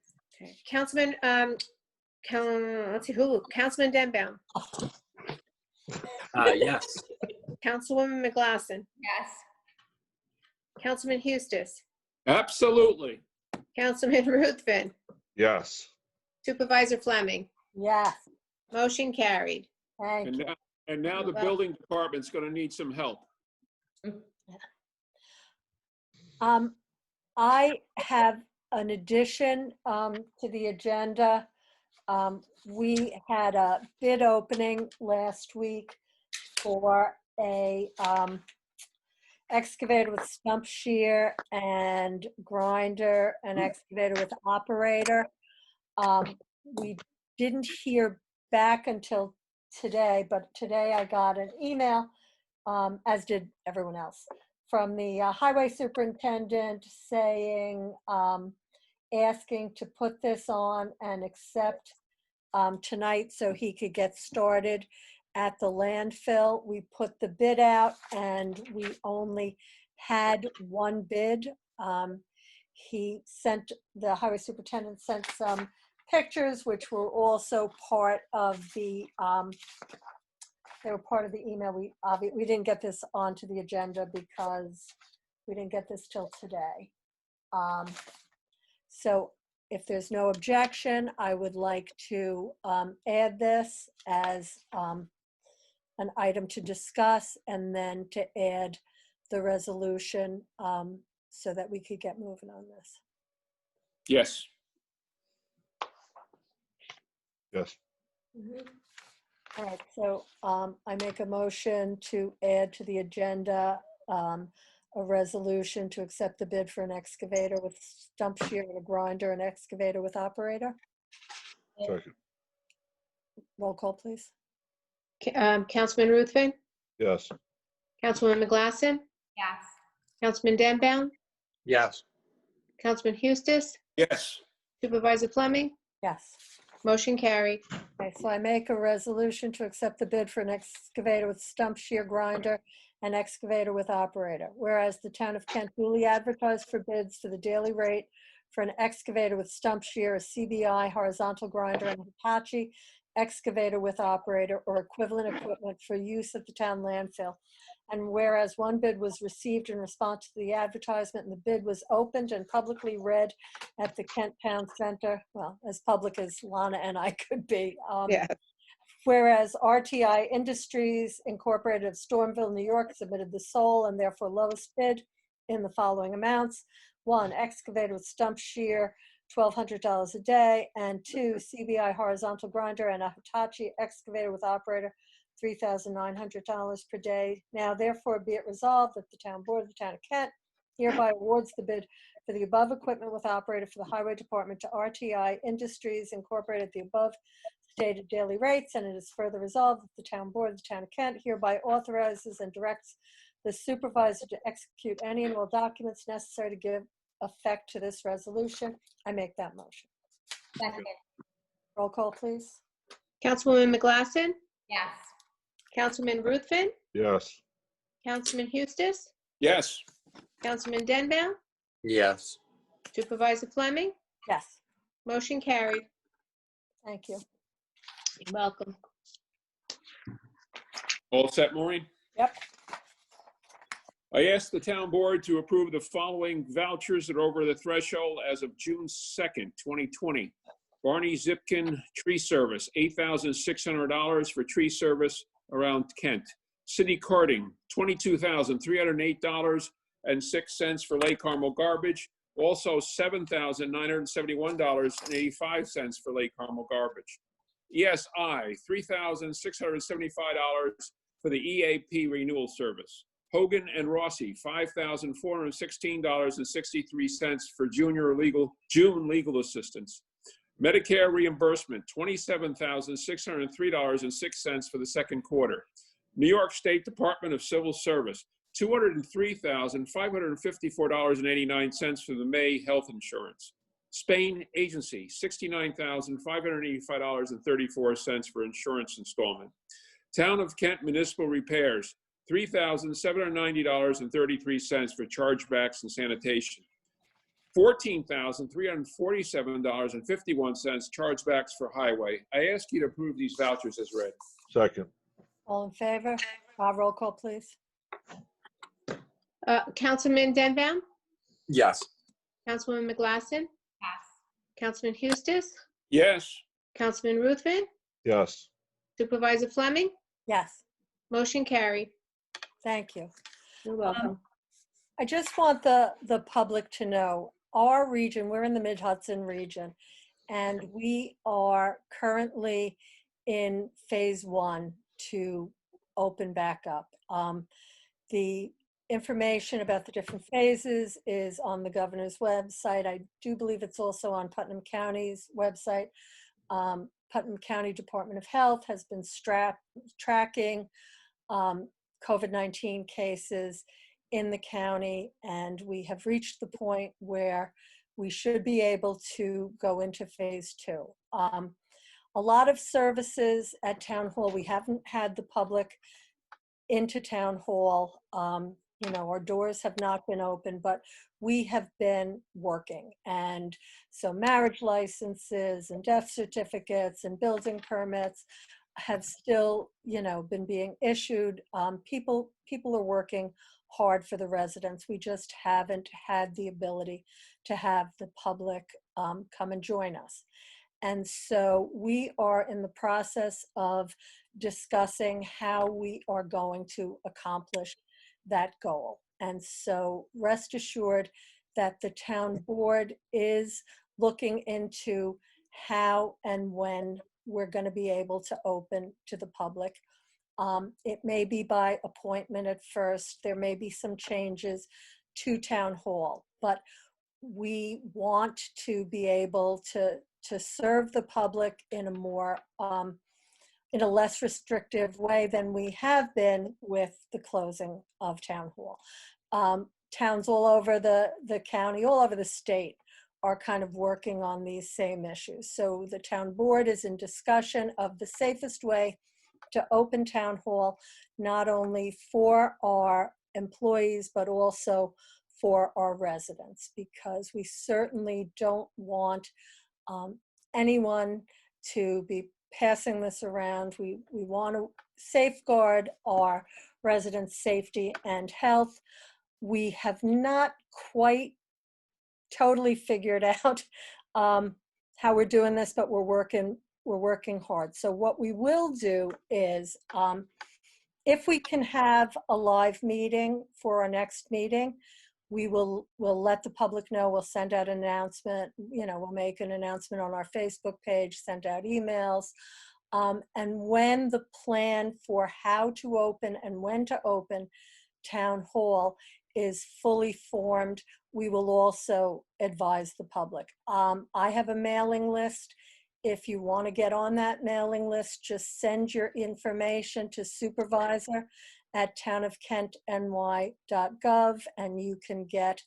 Councilman, let's see, Councilman Denbaum, Yes. Councilwoman McGlasson, Yes. Councilman Hustis, Absolutely. Councilman Ruthven, Yes. Supervisor Fleming. Yes. Motion carried. Thank And you. now the building department's going to need some help. I have an addition to the agenda. We had a bid opening last week for a excavator with stump shear and grinder, and excavator with operator. We didn't hear back until today, but today I got an email, as did everyone else, from the highway superintendent saying, asking to put this on and accept tonight so he could get started at the landfill. We put the bid out and we only had one bid. The highway superintendent sent some pictures, which were also part of the, they were part of the email. We didn't get this onto the agenda because we didn't get this till today. So if there's no objection, I would like to add this as an item to discuss, and then to add the resolution so that we could get moving on this. Yes. Yes. All right, so I make a motion to add to the agenda a resolution to accept the bid for an excavator with stump shear and a grinder, and excavator with operator. Second. Roll call, please. Councilman Ruthven, Yes. Councilwoman McGlasson, Yes. Councilman Denbaum, Yes. Councilman Hustis, Yes. Supervisor Fleming. Yes. Motion carried. Okay, so I make a resolution to accept the bid for an excavator with stump shear grinder and excavator with operator. Whereas the town of Kent duly advertised for bids for the daily rate for an excavator with stump shear, a CBI horizontal grinder, and a Hitachi excavator with operator or equivalent equipment for use at the town landfill. And whereas one bid was received in response to the advertisement, and the bid was opened and publicly read at the Kent Town Center, well, as public as Lana and I could be. Yeah. Whereas RTI Industries Incorporated of Stormville, New York, submitted the sole and therefore lowest bid in the following amounts. 1, excavator with stump shear, $1,200 a day, and 2, CBI horizontal grinder and a Hitachi excavator with operator, $3,900 per day. Now therefore be it resolved that the town board of the town of Kent hereby awards the bid for the above equipment with operator for the highway department to RTI Industries Incorporated at the above stated daily rates, and it is further resolved that the town board of the town of Kent hereby authorizes and directs the supervisor to execute any and all documents necessary to give effect to this resolution. I make that motion. Second. Roll call, please. Councilwoman McGlasson, Yes. Councilman Ruthven, Yes. Councilman Eustace, Yes. Councilman Denbow, Yes. Supervisor Fleming, Yes, motion carried. thank you. You're welcome. All set, Maureen? Yep. I ask the town board to approve the following vouchers that are over the threshold as of June 2nd, 2020. Barney Zipkin Tree Service, $8,600 for tree service around Kent. City Carting, $22,308.06 for Lake Carmel garbage. Also $7,971.85 for Lake Carmel garbage. ESI, $3,675 for the EAP renewal service. Hogan and Rossi, $5,416.63 for June legal assistance. Medicare reimbursement, $27,603.06 for the second quarter. New York State Department of Civil Service, $203,554.89 for the May health insurance. Spain Agency, $69,585.34 for insurance installment. Town of Kent Municipal Repairs, $3,790.33 for chargebacks and sanitation. $14,347.51 chargebacks for highway. I ask you to approve these vouchers as read. Second. All in favor? Roll call, please. Councilman Denbow, Yes. Councilwoman McGlasson, Yes. Councilman Eustace, Yes. Councilman Ruthven, Yes. Supervisor Fleming, Yes, motion carried. thank you. You're welcome. I just want the public to know, our region, we're in the Mid-Hudson region, and we are currently in phase 1 to open back up. The information about the different phases is on the governor's website. I do believe it's also on Putnam County's website. Putnam County Department of Health has been tracking COVID-19 cases in the county, and we have reached the point where we should be able to go into phase 2. A lot of services at Town Hall, we haven't had the public into Town Hall. Our doors have not been open, but we have been working. And so marriage licenses and death certificates and building permits have still, been being issued. People are working hard for the residents. We just haven't had the ability to have the public come and join us. And so we are in the process of discussing how we are going to accomplish that goal. And so rest assured that the town board is looking into how and when we're going to be able to open to the public. It may be by appointment at first. There may be some changes to Town Hall, but we want to be able to serve the public in a more in a less restrictive way than we have been with the closing of Town Hall. Towns all over the county, all over the state, are kind of working on these same issues. So the town board is in discussion of the safest way to open Town Hall, not only for our employees, but also for our residents, because we certainly don't want anyone to be passing this around. We want to safeguard our residents' safety and health. We have not quite totally figured out how we're doing this, but we're working hard. So what we will do is, if we can have a live meeting for our next meeting, we'll let the public know. We'll send out an announcement. We'll make an announcement on our Facebook page, send out emails. And when the plan for how to open and when to open Town Hall is fully formed, we will also advise the public. I have a mailing list. If you want to get on that mailing list, just send your information to supervisor@townofkentny.gov and you can get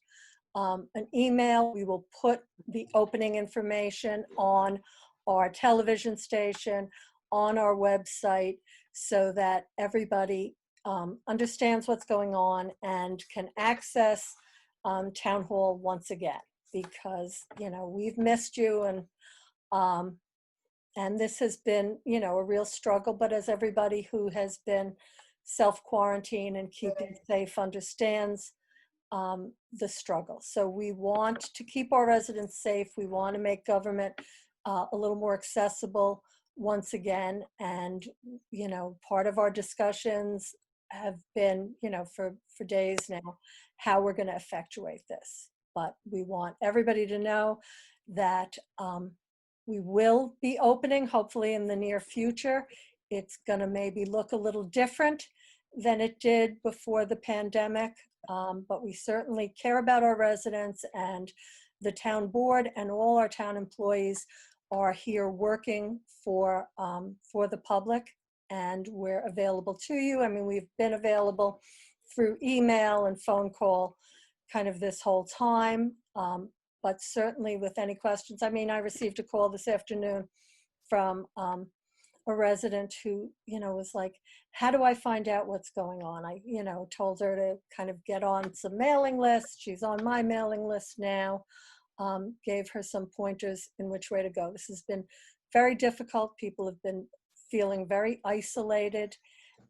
an email. We will put the opening information on our television station, on our website, so that everybody understands what's going on and can access Town Hall once again, because we've missed you, and this has been a real struggle. But as everybody who has been self-quarantined and keeping safe understands the struggle. So we want to keep our residents safe. We want to make government a little more accessible once again. And part of our discussions have been for days now, how we're going to effectuate this. But we want everybody to know that we will be opening, hopefully in the near future. It's going to maybe look a little different than it did before the pandemic, but we certainly care about our residents, and the town board and all our town employees are here working for the public, and we're available to you. I mean, we've been available through email and phone call kind of this whole time, but certainly with any questions. I mean, I received a call this afternoon from a resident who, was like, how do I find out what's going on? I, told her to kind of get on some mailing lists. She's on my mailing list now. Gave her some pointers in which way to go. This has been very difficult. People have been feeling very isolated,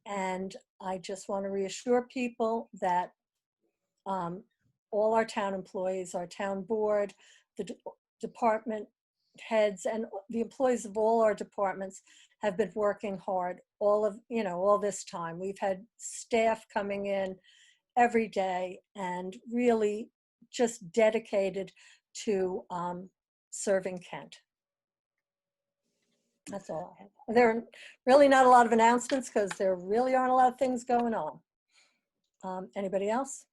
and I just want to reassure people that all our town employees, our town board, the department heads, and the employees of all our departments have been working hard all this time. We've had staff coming in every day and really just dedicated to serving Kent. That's all I have. There are really not a lot of announcements because there really aren't a lot of things going on. Anybody else?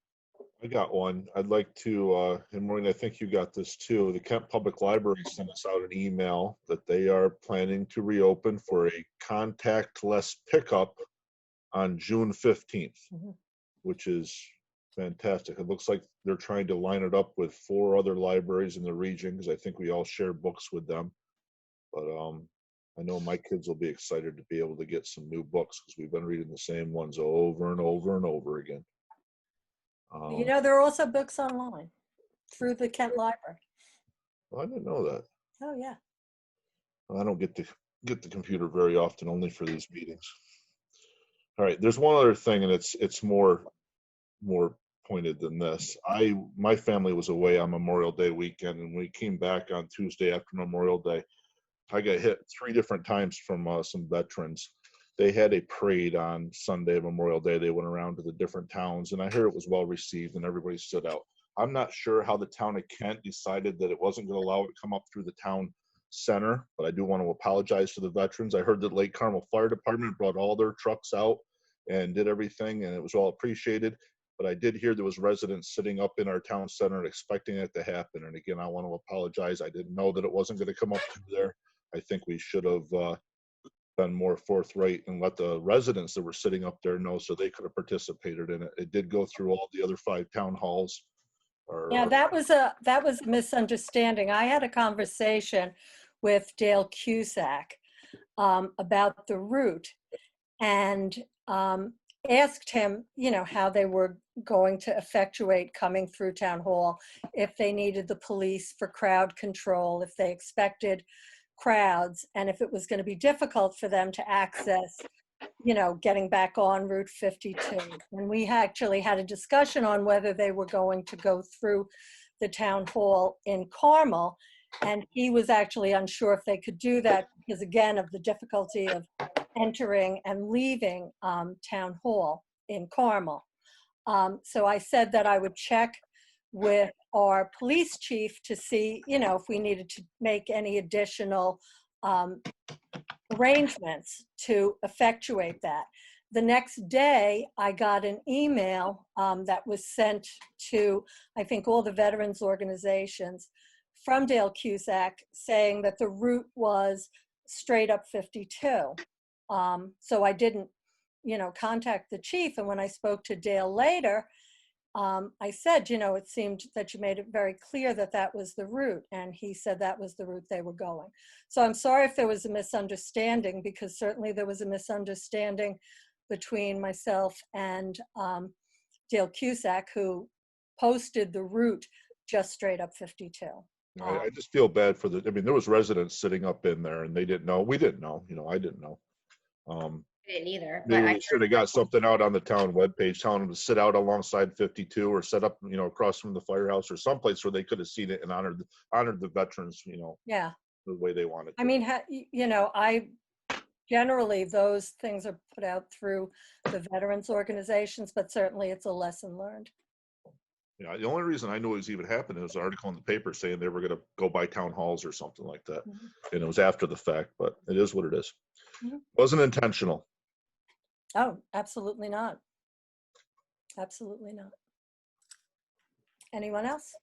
I got one. I'd like to, and Maureen, I think you got this too. The Kent Public Library sent us out an email that they are planning to reopen for a contactless pickup on June 15th, which is fantastic. It looks like they're trying to line it up with 4 other libraries in the region, because I think we all share books with them. But I know my kids will be excited to be able to get some new books, because we've been reading the same ones over and over and over again. There are also books online through the Kent Library. Well, I didn't know that. Oh, yeah. I don't get the computer very often, only for these meetings. All right, there's one other thing, and it's more pointed than this. My family was away on Memorial Day weekend, and we came back on Tuesday after Memorial Day. I got hit 3 different times from some veterans. They had a parade on Sunday, Memorial Day. They went around to the different towns, and I heard it was well received and everybody stood out. I'm not sure how the town of Kent decided that it wasn't going to allow it to come up through the town center, but I do want to apologize to the veterans. I heard that Lake Carmel Fire Department brought all their trucks out and did everything, and it was all appreciated. But I did hear there was residents sitting up in our town center and expecting it to happen. And again, I want to apologize. I didn't know that it wasn't going to come up through there. I think we should have been more forthright and let the residents that were sitting up there know, so they could have participated in it. It did go through all the other 5 town halls. Yeah, that was a misunderstanding. I had a conversation with Dale Cusack about the route, and asked him, you know, how they were going to effectuate coming through Town Hall, if they needed the police for crowd control, if they expected crowds, and if it was going to be difficult for them to access, you know, getting back on Route 52. And we actually had a discussion on whether they were going to go through the Town Hall in Carmel, and he was actually unsure if they could do that because, again, of the difficulty of entering and leaving Town Hall in Carmel. So I said that I would check with our police chief to see, you know, if we needed to make any additional arrangements to effectuate that. The next day, I got an email that was sent to, I think, all the veterans organizations from Dale Cusack saying that the route was straight up 52. So I didn't, you know, contact the chief. And when I spoke to Dale later, I said, you know, it seemed that you made it very clear that that was the route. And he said that was the route they were going. So I'm sorry if there was a misunderstanding, because certainly there was a misunderstanding between myself and Dale Cusack, who posted the route just straight up 52. I just feel bad for I mean, there was residents sitting up in there and they didn't know. We didn't know, you know, I didn't know. I didn't either. Maybe But we should have got something out on the town webpage telling them to sit out alongside 52 or set up, you know, across from the firehouse or someplace where they could have seen it and honored the veterans, you know, Yeah. the way they wanted to. I mean, you know, generally those things are put out through the veterans organizations, but certainly it's a lesson learned. Yeah, the only reason I knew it was even happening was an article in the paper saying they were going to go by town halls or something like that. Mhm. And it was after the fact, but it is what it is. Mhm. Wasn't intentional. Oh, absolutely not. Absolutely not. Anyone else?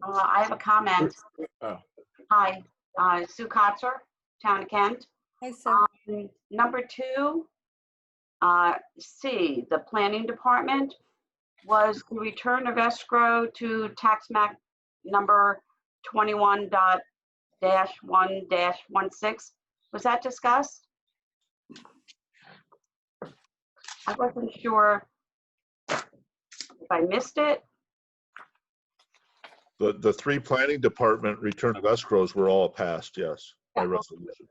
I have a comment. Oh. Hi, Sue Kotzer, Town of Kent. Hey, Sue. Number 2, C, the planning department, was the return of escrow to tax map number 21.-1-16. Was that discussed? I wasn't sure if I missed it. The 3 planning department return of escrows were all passed, yes, by resolution.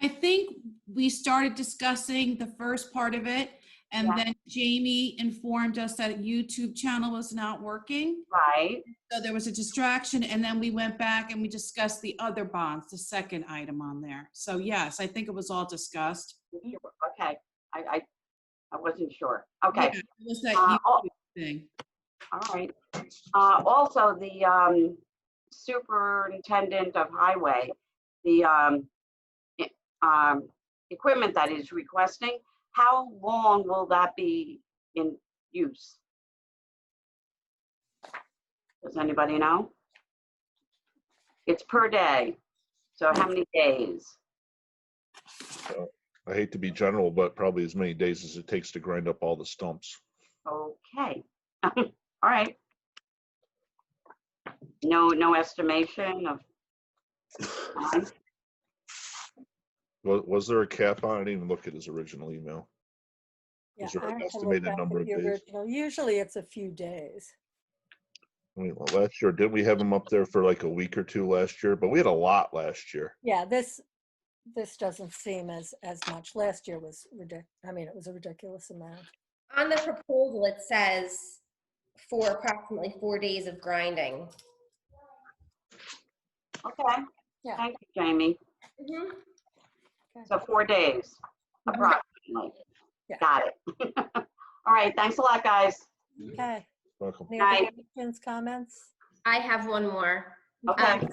I think we started discussing the first part of it, and Yeah. then Jamie informed us that a YouTube channel was not working. Right. So there was a distraction, and then we went back and we discussed the other bonds, the second item on there. So yes, I think it was all discussed. Okay, I wasn't sure. Okay. Yeah, it was that Oh, YouTube thing. all right. Also, the superintendent of highway, the equipment that he's requesting, how long will that be in use? Does anybody know? It's per day. So how many days? I hate to be general, but probably as many days as it takes to grind up all the stumps. Okay. All right. No estimation of time? Was there a cap on it? I didn't even look at his original email. Yeah, Is there I an have to look estimated back number at of the days? original. Usually it's a few days. I mean, well, last year, didn't we have them up there for like a week or 2 last year? But we had a lot last year. Yeah, this doesn't seem as much. Last year was ridiculous. I mean, it was a ridiculous amount. on the proposal, it says for approximately 4 days of grinding. Okay. Yeah. Thank you, Jamie. Mhm. So 4 days, approximately. Yeah. Got it. All right, thanks a lot, guys. Okay. Welcome. Any other Night. questions, comments? I have one more. Okay.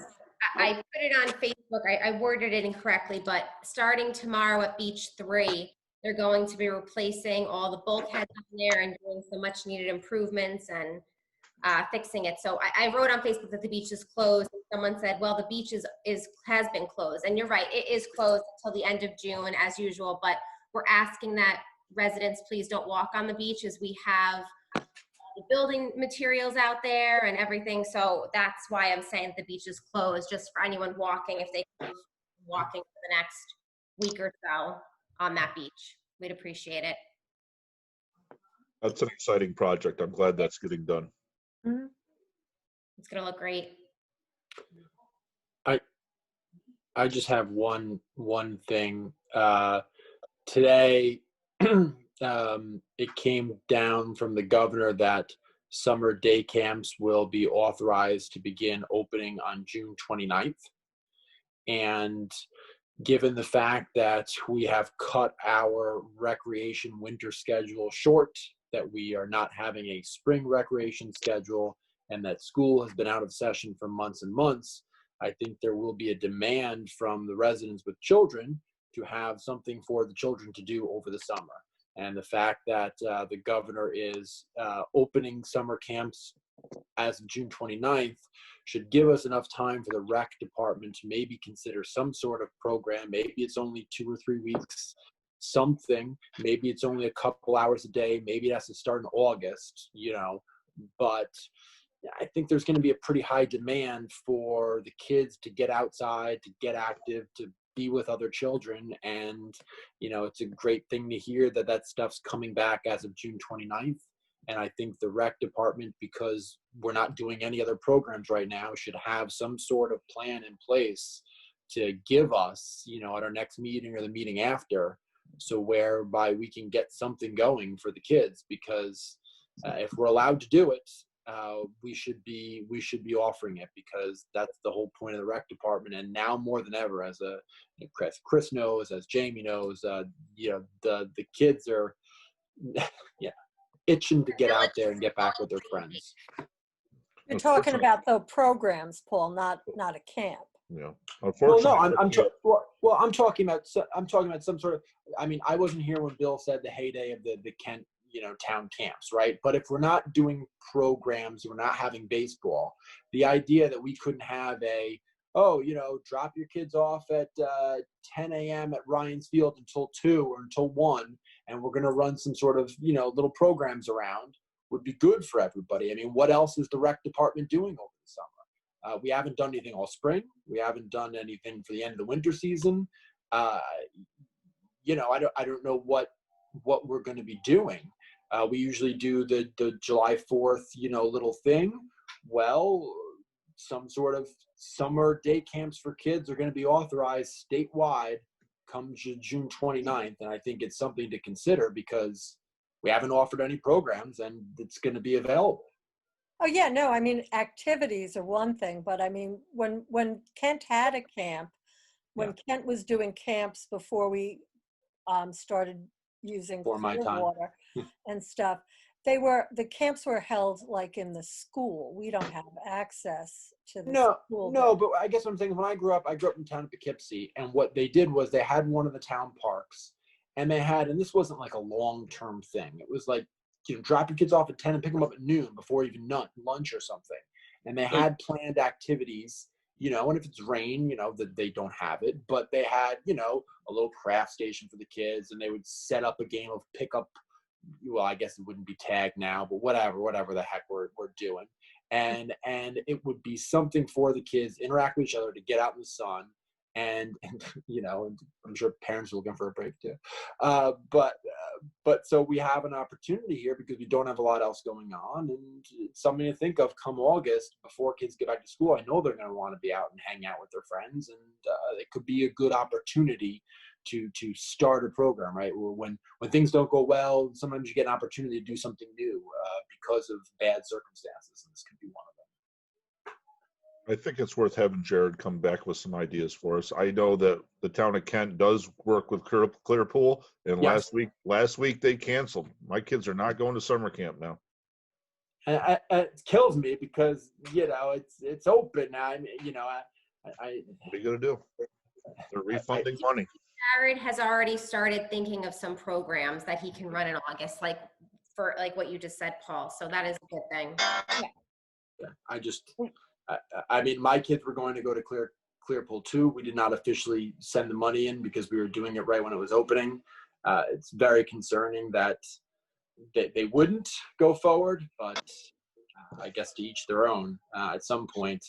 I put it on Facebook. I worded it incorrectly, but starting tomorrow at Beach 3, they're going to be replacing all the bulkheads in there and doing some much needed improvements and fixing it. So I wrote on Facebook that the beach is closed. And someone said, well, the beach has been closed. And you're right, it is closed until the end of June as usual, but we're asking that residents please don't walk on the beach as we have the building materials out there and everything. So that's why I'm saying the beach is closed, just for anyone walking, if they can be walking for the next week or so on that beach. We'd appreciate it. That's an exciting project. I'm glad that's getting done. Mhm. It's gonna look great. I just have one thing. Today, it came down from the governor that summer day camps will be authorized to begin opening on June 29th. And given the fact that we have cut our recreation winter schedule short, that we are not having a spring recreation schedule, and that school has been out of session for months and months, I think there will be a demand from the residents with children to have something for the children to do over the summer. And the fact that the governor is opening summer camps as of June 29th should give us enough time for the rec department to maybe consider some sort of program. Maybe it's only 2 or 3 weeks, something. Maybe it's only a couple hours a day. Maybe it has to start in August, but I think there's going to be a pretty high demand for the kids to get outside, to get active, to be with other children. And, it's a great thing to hear that that stuff's coming back as of June 29th. And I think the rec department, because we're not doing any other programs right now, should have some sort of plan in place to give us, at our next meeting or the meeting after, so whereby we can get something going for the kids. Because if we're allowed to do it, we should be offering it, because that's the whole point of the rec department. And now more than ever, as Chris knows, as Jamie knows, the kids are itching to get out there and get back with their friends. You're talking about the programs, Paul, not a camp. Yeah. Well, no, Unfortunately, I'm talking about some sort of. I mean, I wasn't here when Bill said the heyday of the Kent, town camps, right? But if we're not doing programs, we're not having baseball. The idea that we couldn't have drop your kids off at 10 a.m. at Ryan's Field until 2 or until 1, and we're going to run some sort of, little programs around, would be good for everybody. I mean, what else is the rec department doing over the summer? We haven't done anything all spring. We haven't done anything for the end of the winter season. I don't know what we're going to be doing. We usually do the July 4th, little thing. Well, some sort of summer day camps for kids are going to be authorized statewide come June 29th. And I think it's something to consider, because we haven't offered any programs and it's going to be available. Oh, yeah, no, I mean, activities are one thing, but I mean, when Kent had a camp, when Kent was doing camps before we started using Before my clear time. water and stuff, the camps were held like in the school. We don't have access to the school. No, but I guess what I'm saying is, when I grew up in town of Poughkeepsie, and what they did was they had one of the town parks, and and this wasn't like a long-term thing. It was like, drop your kids off at 10 and pick them up at noon before even lunch or something. And they had planned activities, and if it's rain, that they don't have it, but they had, a little craft station for the kids, and they would set up a game of pickup. Well, I guess it wouldn't be tag now, but whatever the heck we're doing. And it would be something for the kids, interact with each other, to get out in the sun. And I'm sure parents are looking for a break too. But so we have an opportunity here, because we don't have a lot else going on, and it's something to think of come August, before kids get back to school. I know they're going to want to be out and hang out with their friends, and it could be a good opportunity to start a program, right? When things don't go well, sometimes you get an opportunity to do something new because of bad circumstances, and this could be one of them. I think it's worth having Jared come back with some ideas for us. I know that the town of Kent does work with Clearpool, and Yes. last week they canceled. My kids are not going to summer camp now. And it kills me, because it's open now. What are you gonna do? They're refunding money. Jared has already started thinking of some programs that he can run in August, like for what you just said, Paul. So that is a good thing. I mean, my kids were going to go to Clearpool too. We did not officially send the money in, because we were doing it right when it was opening. It's very concerning that they wouldn't go forward, but I guess to each their own. At some point,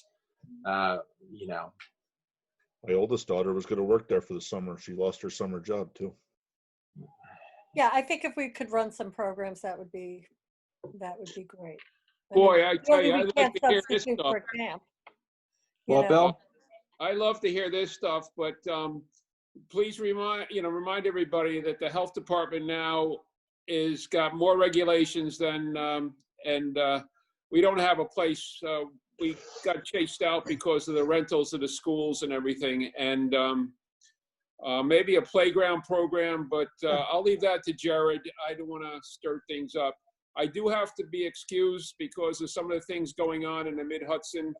My oldest daughter was going to work there for the summer. She lost her summer job too. Yeah, I think if we could run some programs, that would be great. Boy, I tell Clearly you, we I'd like can't to hear this substitute stuff. for camp. you Well, know. Bill? I love to hear this stuff, but please remind everybody that the health department now is got more regulations than, and we don't have a place. We got chased out because of the rentals of the schools and everything, and maybe a playground program, but I'll leave that to Jared. I don't want to stir things up. I do have to be excused because of some of the things going on in the Mid-Hudson,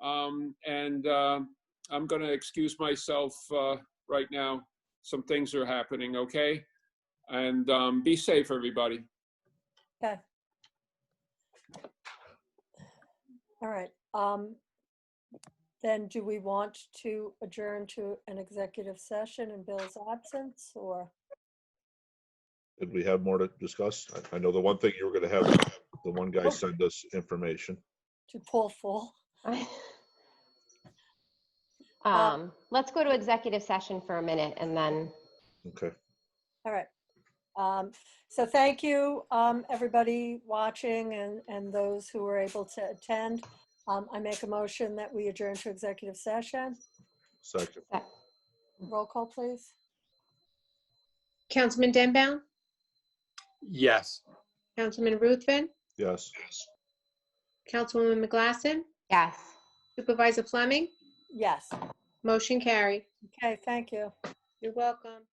and I'm going to excuse myself right now. Some things are happening, okay? And be safe, everybody. Okay. All right. Then do we want to adjourn to an executive session in Bill's absence, or? Did we have more to discuss? I know the one thing you were going to have, the one guy send us information. To pull full? Let's go to executive session for a minute and then. Okay. All right. So thank you, everybody watching and those who were able to attend. I make a motion that we adjourn to executive session. Second. Roll call, please. Councilman Denbow, Yes. Councilman Ruthven, Yes. Councilwoman McGlasson, Yes. Supervisor Fleming, Yes. motion carried. Okay, thank you. You're welcome.